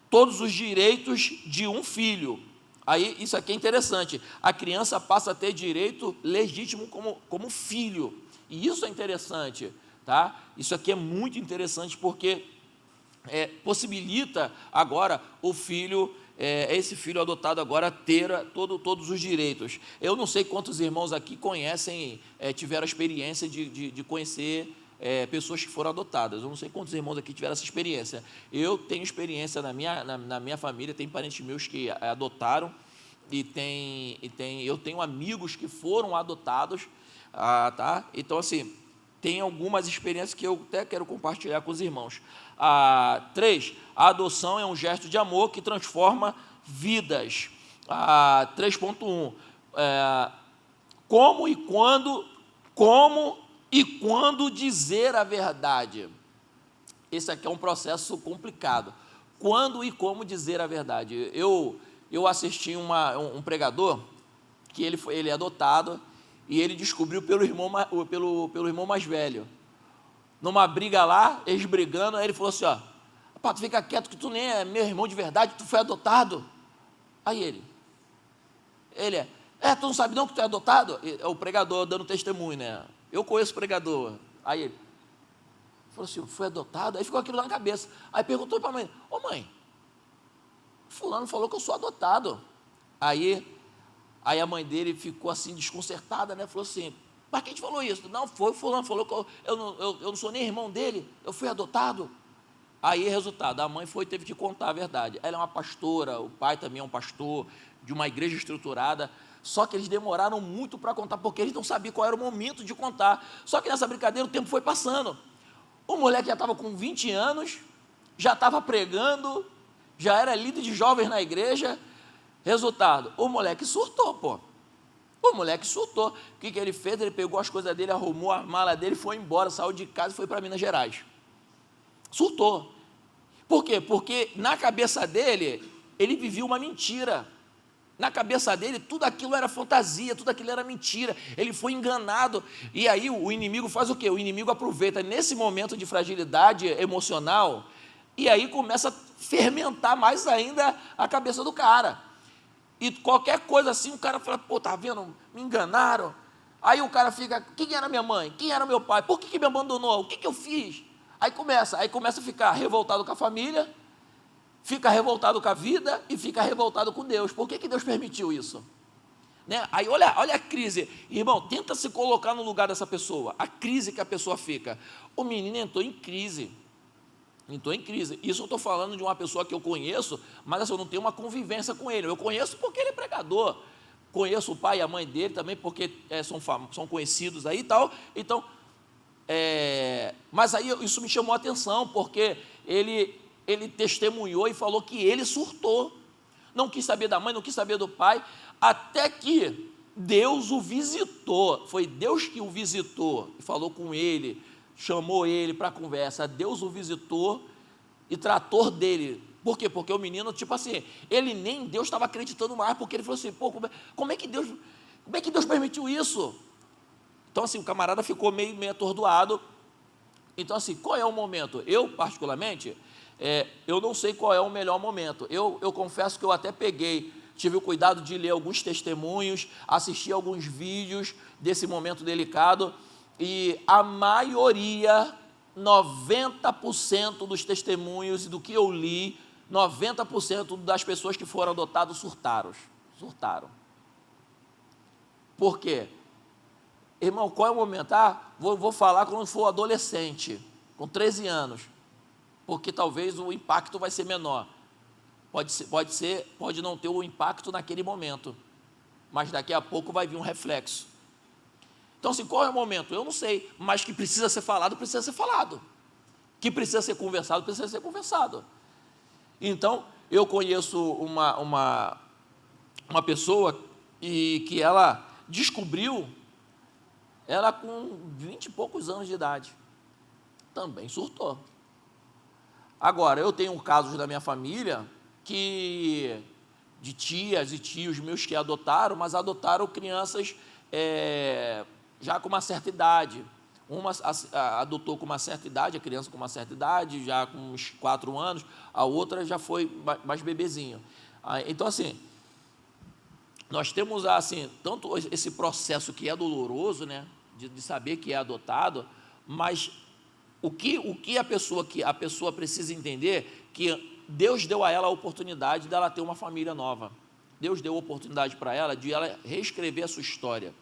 todos os direitos de um filho. Aí, isso aqui é interessante, a criança passa a ter direito legítimo como filho, e isso é interessante, tá? Isso aqui é muito interessante, porque possibilita agora o filho, esse filho adotado agora ter todos os direitos. Eu não sei quantos irmãos aqui conhecem, tiveram a experiência de conhecer pessoas que foram adotadas. Eu não sei quantos irmãos aqui tiveram essa experiência. Eu tenho experiência na minha família, tem parentes meus que adotaram, eu tenho amigos que foram adotados, tá? Então, assim, tem algumas experiências que eu até quero compartilhar com os irmãos. 3, a adoção é um gesto de amor que transforma vidas. 3.1, como e quando dizer a verdade. Esse aqui é um processo complicado. Quando e como dizer a verdade. Eu assisti um pregador, que ele é adotado, e ele descobriu pelo irmão mais velho. Numa briga lá, eles brigando, aí ele falou assim, ó, tu fica quieto que tu nem é meu irmão de verdade, tu foi adotado. Aí ele, tu não sabe não que tu é adotado? É o pregador dando testemunho, né? Eu conheço o pregador. Aí ele falou assim, foi adotado? Aí ficou aquilo na cabeça. Aí perguntou para a mãe, ô mãe, fulano falou que eu sou adotado. Aí a mãe dele ficou assim desconcertada, né? Falou assim, mas quem te falou isso? Não, foi fulano, falou que eu não sou nem irmão dele, eu fui adotado. Aí, resultado, a mãe teve que contar a verdade. Ela é uma pastora, o pai também é um pastor de uma igreja estruturada, só que eles demoraram muito para contar, porque eles não sabiam qual era o momento de contar. Só que nessa brincadeira o tempo foi passando. O moleque já estava com 20 anos, já estava pregando, já era líder de jovens na igreja. Resultado, o moleque surtou, pô. O moleque surtou. O que ele fez? Ele pegou as coisas dele, arrumou a mala dele, foi embora, saiu de casa e foi para Minas Gerais. Surtou. Por quê? Porque na cabeça dele, ele vivia uma mentira. Na cabeça dele, tudo aquilo era fantasia, tudo aquilo era mentira. Ele foi enganado. E aí o inimigo faz o quê? O inimigo aproveita nesse momento de fragilidade emocional e aí começa a fermentar mais ainda a cabeça do cara. E qualquer coisa assim, o cara fala, pô, tá vendo? Me enganaram. Aí o cara fica, quem era minha mãe? Quem era meu pai? Por que me abandonou? O que eu fiz? Aí começa a ficar revoltado com a família, fica revoltado com a vida e fica revoltado com Deus. Por que Deus permitiu isso? Né? Aí olha a crise. Irmão, tenta se colocar no lugar dessa pessoa. A crise que a pessoa fica. O menino entrou em crise. Isso eu estou falando de uma pessoa que eu conheço, mas assim, eu não tenho uma convivência com ele. Eu conheço porque ele é pregador. Conheço o pai e a mãe dele também, porque são conhecidos aí e tal. Então, mas aí isso me chamou a atenção, porque ele testemunhou e falou que ele surtou. Não quis saber da mãe, não quis saber do pai, até que Deus o visitou. Foi Deus que o visitou e falou com ele, chamou ele para a conversa. Deus o visitou e tratou dele. Por quê? Porque o menino, tipo assim, ele nem Deus estava acreditando mais, porque ele falou assim, pô, como é que Deus permitiu isso? Então, assim, o camarada ficou meio atordoado. Então, assim, qual é o momento? Eu, particularmente, eu não sei qual é o melhor momento. Eu confesso que eu até tive o cuidado de ler alguns testemunhos, assistir alguns vídeos desse momento delicado, e a maioria, 90% dos testemunhos do que eu li, 90% das pessoas que foram adotadas surtaram. Por quê? Irmão, qual é o momento? Vou falar quando for adolescente, com 13 anos, porque talvez o impacto vai ser menor. Pode não ter o impacto naquele momento, mas daqui a pouco vai vir um reflexo. Então, assim, qual é o momento? Eu não sei, mas que precisa ser falado, precisa ser falado. Que precisa ser conversado, precisa ser conversado. Então, eu conheço uma pessoa que ela descobriu, ela com 20 e poucos anos de idade, também surtou. Agora, eu tenho casos da minha família de tias e tios meus que adotaram, mas adotaram crianças já com uma certa idade. Uma adotou com uma certa idade, a criança com uma certa idade, já com uns 4 anos, a outra já foi mais bebezinho. Então, assim, nós temos, assim, tanto esse processo que é doloroso, né, de saber que é adotado, mas o que a pessoa precisa entender, que Deus deu a ela a oportunidade dela ter uma família nova. Deus deu a oportunidade para ela de ela reescrever a sua história.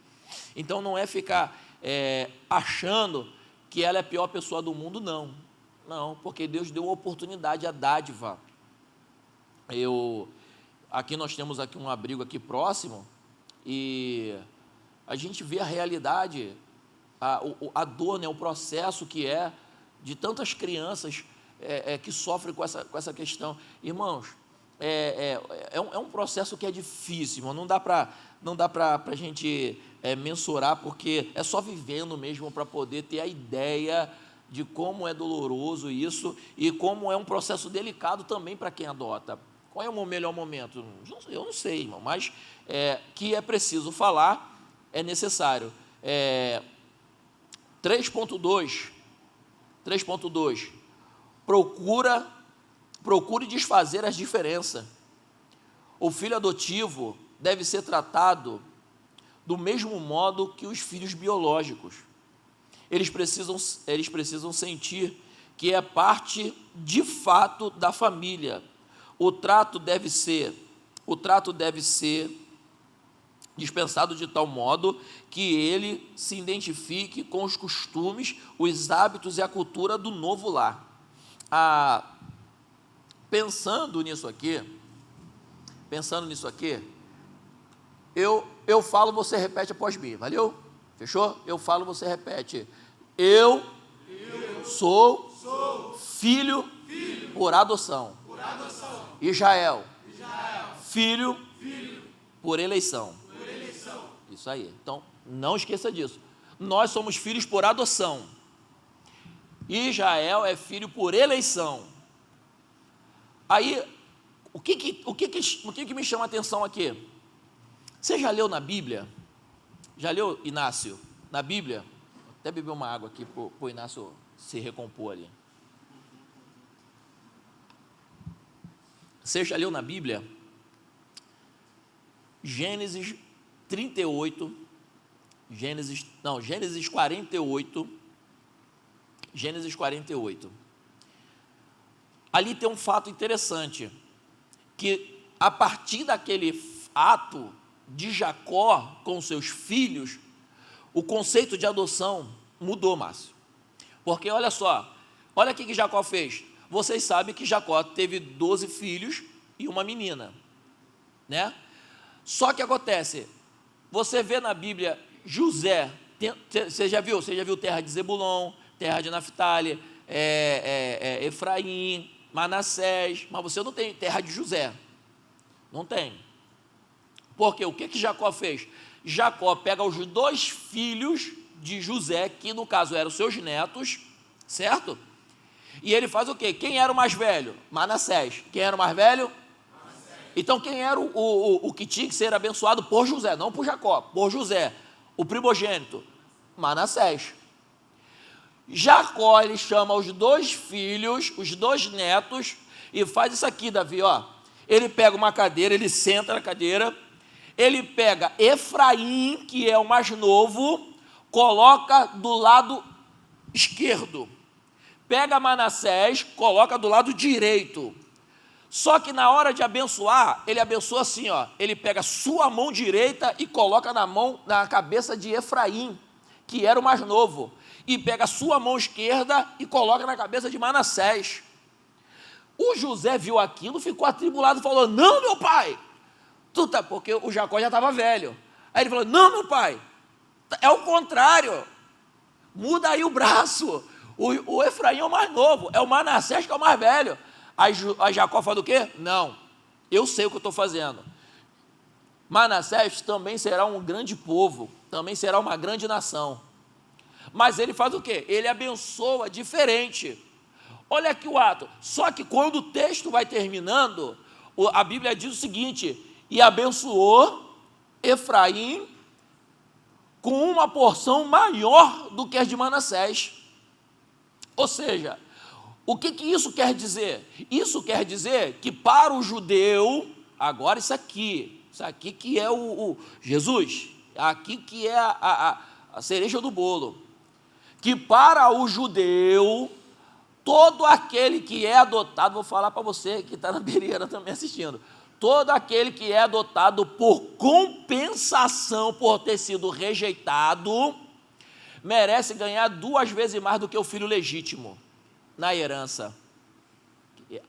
Então, não é ficar achando que ela é a pior pessoa do mundo, não. Não, porque Deus deu a oportunidade, a dádiva. Aqui nós temos aqui um abrigo aqui próximo, e a gente vê a realidade, a dor, né, o processo que é de tantas crianças que sofrem com essa questão. Irmãos, é um processo que é difícil, não dá para a gente mensurar, porque é só vivendo mesmo para poder ter a ideia de como é doloroso isso e como é um processo delicado também para quem adota. Qual é o melhor momento? Eu não sei, irmão, mas que é preciso falar, é necessário. 3.2, procure desfazer as diferenças. O filho adotivo deve ser tratado do mesmo modo que os filhos biológicos. Eles precisam sentir que é parte, de fato, da família. O trato deve ser dispensado de tal modo que ele se identifique com os costumes, os hábitos e a cultura do novo lar. Pensando nisso aqui, eu falo, você repete após mim, valeu? Fechou? Eu falo, você repete. Eu sou filho por adoção. Israel, filho por eleição. Isso aí. Então, não esqueça disso. Nós somos filhos por adoção. Israel é filho por eleição. Aí, o que me chama a atenção aqui? Você já leu na Bíblia? Já leu, Inácio? Na Bíblia? Até beber uma água aqui para o Inácio se recompor ali. Você já leu na Bíblia? Gênesis 48, Gênesis 48. Gênesis 48. Ali tem um fato interessante, que a partir daquele ato de Jacó com seus filhos, o conceito de adoção mudou, Márcio. Porque olha só, olha o que Jacó fez. Vocês sabem que Jacó teve 12 filhos e uma menina, né? Só que acontece, você vê na Bíblia José, você já viu terra de Zebulon, terra de Naftali, Efraim, Manassés, mas você não tem terra de José, não tem. Porque o que Jacó fez? Jacó pega os 2 filhos de José, que no caso eram seus netos, certo? E ele faz o quê? Quem era o mais velho? Manassés. Quem era o mais velho? Manassés. Então quem era o que tinha que ser abençoado por José, não por Jacó, por José, o primogênito? Manassés. Jacó, ele chama os 2 filhos, os 2 netos, e faz isso aqui, Davi, ó. Ele pega uma cadeira, ele senta na cadeira, ele pega Efraim, que é o mais novo, coloca do lado esquerdo. Pega Manassés, coloca do lado direito. Só que na hora de abençoar, ele abençoa assim, ó. Ele pega a sua mão direita e coloca na cabeça de Efraim, que era o mais novo. E pega a sua mão esquerda e coloca na cabeça de Manassés. O José viu aquilo, ficou atribulado e falou: não, meu pai, porque o Jacó já estava velho. Aí ele falou: não, meu pai, é o contrário, muda aí o braço. O Efraim é o mais novo, é o Manassés que é o mais velho. Aí Jacó fala o quê? Não, eu sei o que eu estou fazendo. Manassés também será um grande povo, também será uma grande nação. Mas ele faz o quê? Ele abençoa diferente. Olha aqui o ato. Só que quando o texto vai terminando, a Bíblia diz o seguinte: e abençoou Efraim com uma porção maior do que a de Manassés. Ou seja, o que isso quer dizer? Isso quer dizer que para o judeu, agora isso aqui que é o Jesus, aqui que é a cereja do bolo, que para o judeu, todo aquele que é adotado, vou falar para você que está na Bereana também assistindo, todo aquele que é adotado por compensação, por ter sido rejeitado, merece ganhar 2 vezes mais do que o filho legítimo na herança.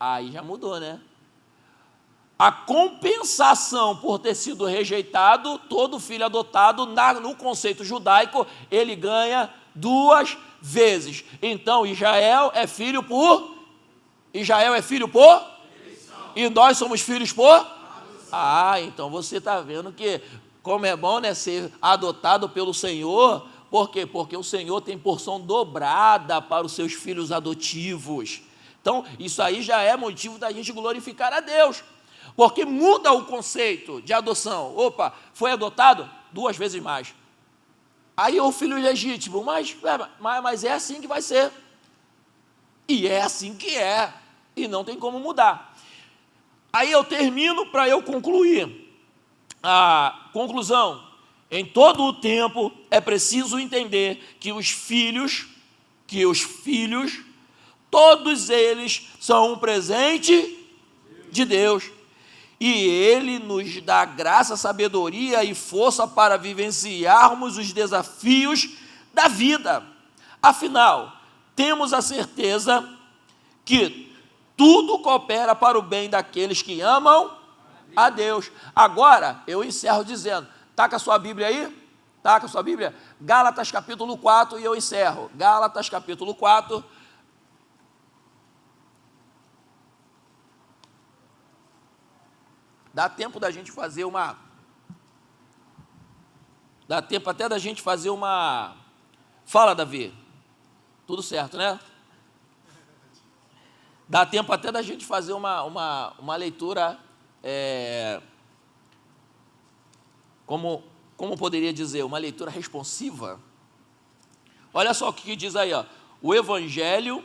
Aí já mudou, né? A compensação por ter sido rejeitado, todo filho adotado, no conceito judaico, ele ganha 2 vezes. Então, Israel é filho por? E nós somos filhos por? Então você está vendo que como é bom, né, ser adotado pelo Senhor. Por quê? Porque o Senhor tem porção dobrada para os seus filhos adotivos. Então, isso aí já é motivo da gente glorificar a Deus, porque muda o conceito de adoção. Opa, foi adotado? 2 vezes mais. Aí o filho legítimo, mas é assim que vai ser. E é assim que é. E não tem como mudar. Aí eu termino para eu concluir. A conclusão: em todo o tempo é preciso entender que os filhos, todos eles são um presente de Deus. E Ele nos dá graça, sabedoria e força para vivenciarmos os desafios da vida. Afinal, temos a certeza que tudo coopera para o bem daqueles que amam a Deus. Agora, eu encerro dizendo, está com a sua Bíblia aí? Está com a sua Bíblia? Gálatas capítulo 4, e eu encerro. Gálatas capítulo 4. Dá tempo da gente fazer uma... Dá tempo até da gente fazer uma... Fala, Davi. Tudo certo, né? Dá tempo até da gente fazer uma leitura... Como poderia dizer? Uma leitura responsiva. Olha só o que diz aí, ó. O Evangelho...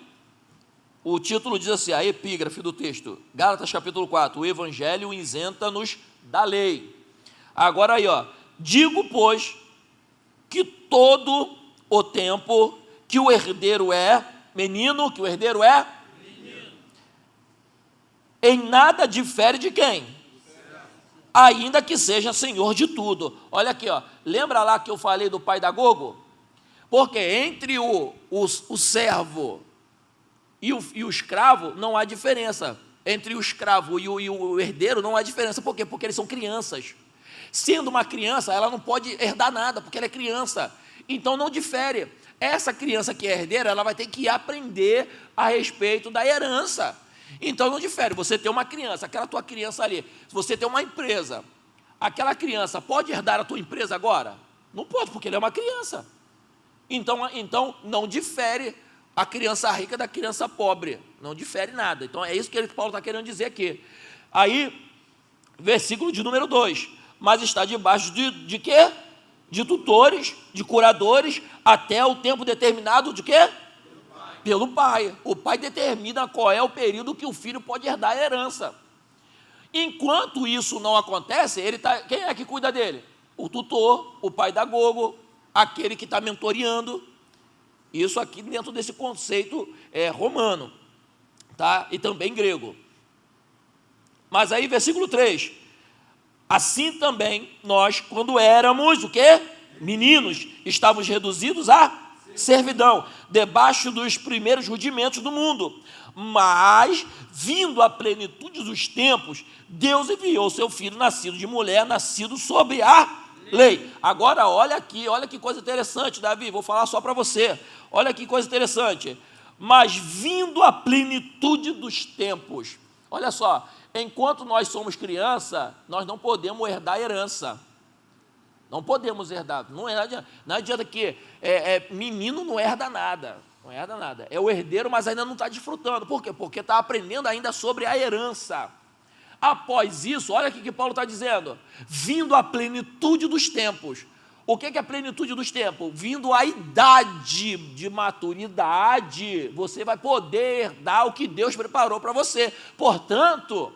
O título diz assim, a epígrafe do texto, Gálatas capítulo 4, o Evangelho isenta-nos da lei. Agora aí, ó, digo, pois, que todo o tempo que o herdeiro é menino, em nada difere de quem? Ainda que seja senhor de tudo. Olha aqui, ó, lembra lá que eu falei do pai da Gogo? Porque entre o servo e o escravo não há diferença. Entre o escravo e o herdeiro não há diferença. Por quê? Porque eles são crianças. Sendo uma criança, ela não pode herdar nada, porque ela é criança. Então não difere. Essa criança que é herdeira, ela vai ter que aprender a respeito da herança. Então não difere. Você tem uma criança, aquela tua criança ali. Se você tem uma empresa, aquela criança pode herdar a tua empresa agora? Não pode, porque ele é uma criança. Então não difere a criança rica da criança pobre, não difere nada. Então é isso que Paulo está querendo dizer aqui. Aí, versículo de número 2, mas está debaixo de quê? De tutores, de curadores, até o tempo determinado de quê? Pelo pai. O pai determina qual é o período que o filho pode herdar a herança. Enquanto isso não acontece, quem é que cuida dele? O tutor, o pai da gogo, aquele que está mentoreando. Isso aqui dentro desse conceito romano, tá? E também grego. Mas aí, versículo 3. Assim também nós, quando éramos, o quê? Meninos, estávamos reduzidos à servidão, debaixo dos primeiros rudimentos do mundo. Mas, vindo a plenitude dos tempos, Deus enviou seu filho, nascido de mulher, nascido sob a lei. Agora, olha aqui, olha que coisa interessante, Davi, vou falar só para você. Olha que coisa interessante. Mas, vindo a plenitude dos tempos, olha só, enquanto nós somos criança, nós não podemos herdar a herança. Não podemos herdar. Não adianta que menino não herda nada. Não herda nada. É o herdeiro, mas ainda não está desfrutando. Por quê? Porque está aprendendo ainda sobre a herança. Após isso, olha o que Paulo está dizendo. Vindo a plenitude dos tempos. O que é a plenitude dos tempos? Vindo a idade de maturidade, você vai poder herdar o que Deus preparou para você. Portanto,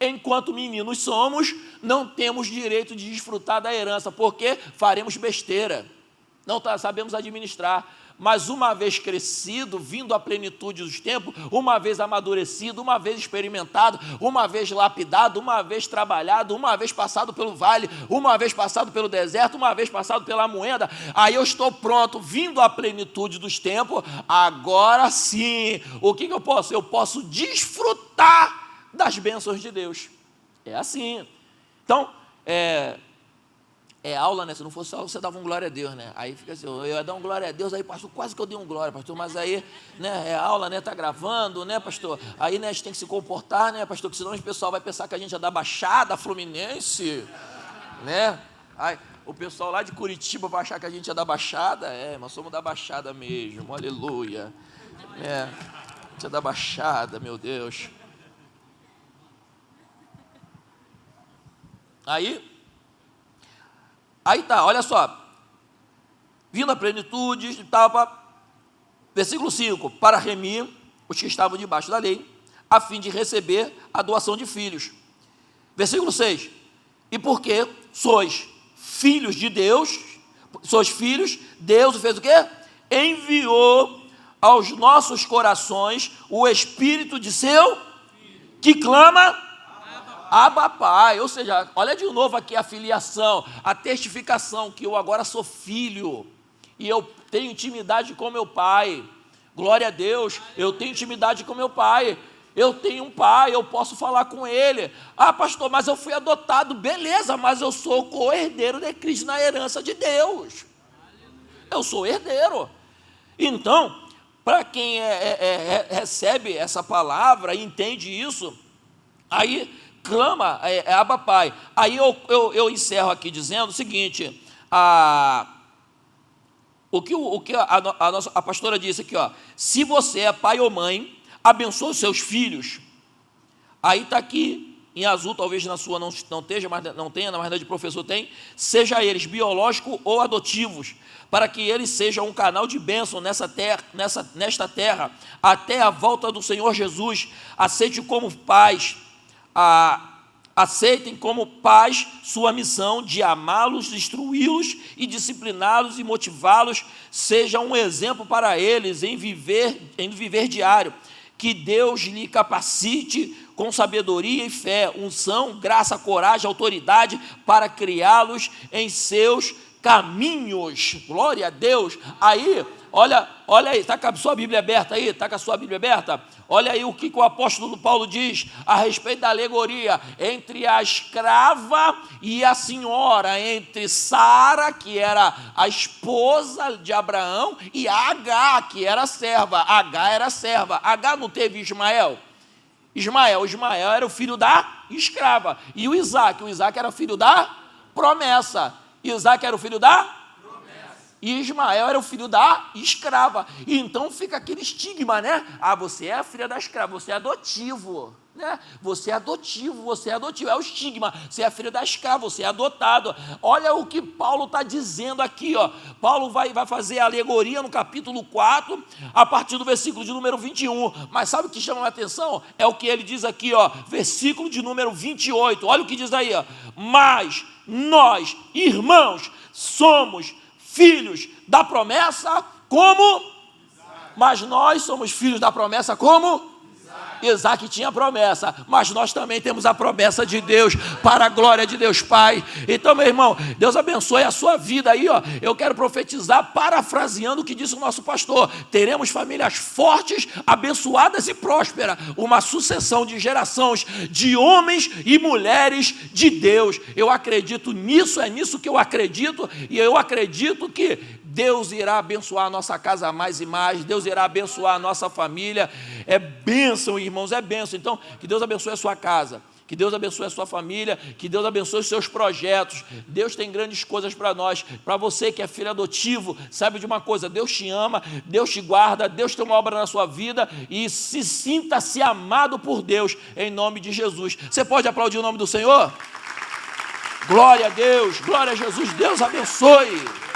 enquanto meninos somos, não temos direito de desfrutar da herança, porque faremos besteira, não sabemos administrar. Mas uma vez crescido, vindo à plenitude dos tempos, uma vez amadurecido, uma vez experimentado, uma vez lapidado, uma vez trabalhado, uma vez passado pelo vale, uma vez passado pelo deserto, uma vez passado pela moenda, aí eu estou pronto, vindo à plenitude dos tempos, agora sim, o que eu posso? Eu posso desfrutar das bênçãos de Deus. É assim. Então, aula, né? Se não fosse aula, você dava um glória a Deus, né? Aí fica assim, eu ia dar um glória a Deus, aí, pastor, quase que eu dei um glória, pastor, mas aí, né, aula, né, tá gravando, né, pastor? Aí, né, a gente tem que se comportar, né, pastor, porque senão o pessoal vai pensar que a gente é da Baixada Fluminense, né? Aí, o pessoal lá de Curitiba vai achar que a gente é da Baixada, nós somos da Baixada mesmo, aleluia. A gente é da Baixada, meu Deus. Aí tá, olha só, vindo a plenitude, versículo 5, para remir os que estavam debaixo da lei, a fim de receber a doação de filhos. Versículo 6, e porque sois filhos de Deus, Deus fez o quê? Enviou aos nossos corações o Espírito de seu, que clama, Abba Pai. Ou seja, olha de novo aqui a filiação, a testificação que eu agora sou filho e eu tenho intimidade com meu pai. Glória a Deus, eu tenho intimidade com meu pai. Eu tenho um pai, eu posso falar com ele. Ah, pastor, mas eu fui adotado. Beleza, mas eu sou co-herdeiro de Cristo na herança de Deus. Eu sou herdeiro. Então, para quem recebe essa palavra e entende isso, aí clama, Abba Pai. Aí eu encerro aqui dizendo o seguinte, o que a pastora disse aqui, ó, se você é pai ou mãe, abençoe os seus filhos. Aí está aqui, em azul, talvez na sua não esteja, mas não tenha, na verdade o professor tem, seja eles biológicos ou adotivos, para que eles sejam um canal de bênção nesta terra, até a volta do Senhor Jesus. Aceitem como pais sua missão de amá-los, instruí-los e discipliná-los e motivá-los, seja um exemplo para eles em viver diário, que Deus lhe capacite com sabedoria e fé, unção, graça, coragem, autoridade, para criá-los em seus caminhos. Glória a Deus. Aí, olha aí, está com a sua Bíblia aberta aí? Está com a sua Bíblia aberta? Olha aí o que o apóstolo Paulo diz a respeito da alegoria entre a escrava e a senhora, entre Sara, que era a esposa de Abraão, e Agar, que era serva. Agar era serva. Agar não teve Ismael? Ismael era o filho da escrava. E o Isaac era o filho da promessa. Isaac era o filho da promessa. E Ismael era o filho da escrava. E então fica aquele estigma, né? Ah, você é a filha da escrava, você é adotivo, né? Você é adotivo, você é adotivo. É o estigma, você é a filha da escrava, você é adotado. Olha o que Paulo está dizendo aqui, ó. Paulo vai fazer a alegoria no capítulo 4, a partir do versículo de número 21. Mas sabe o que chama a atenção? É o que ele diz aqui, ó, versículo de número 28. Olha o que diz aí, ó. Mas nós, irmãos, somos filhos da promessa como? Mas nós somos filhos da promessa como? Isaac tinha a promessa, mas nós também temos a promessa de Deus, para a glória de Deus Pai. Então, meu irmão, Deus abençoe a sua vida aí, ó. Eu quero profetizar, parafraseando o que disse o nosso pastor: teremos famílias fortes, abençoadas e prósperas, uma sucessão de gerações de homens e mulheres de Deus. Eu acredito nisso, é nisso que eu acredito, e eu acredito que Deus irá abençoar a nossa casa mais e mais, Deus irá abençoar a nossa família. É bênção, irmãos, é bênção. Então, que Deus abençoe a sua casa, que Deus abençoe a sua família, que Deus abençoe os seus projetos. Deus tem grandes coisas para nós. Para você que é filho adotivo, sabe de uma coisa: Deus te ama, Deus te guarda, Deus tem uma obra na sua vida, e sinta-se amado por Deus, em nome de Jesus. Você pode aplaudir o nome do Senhor? Glória a Deus, glória a Jesus, Deus abençoe.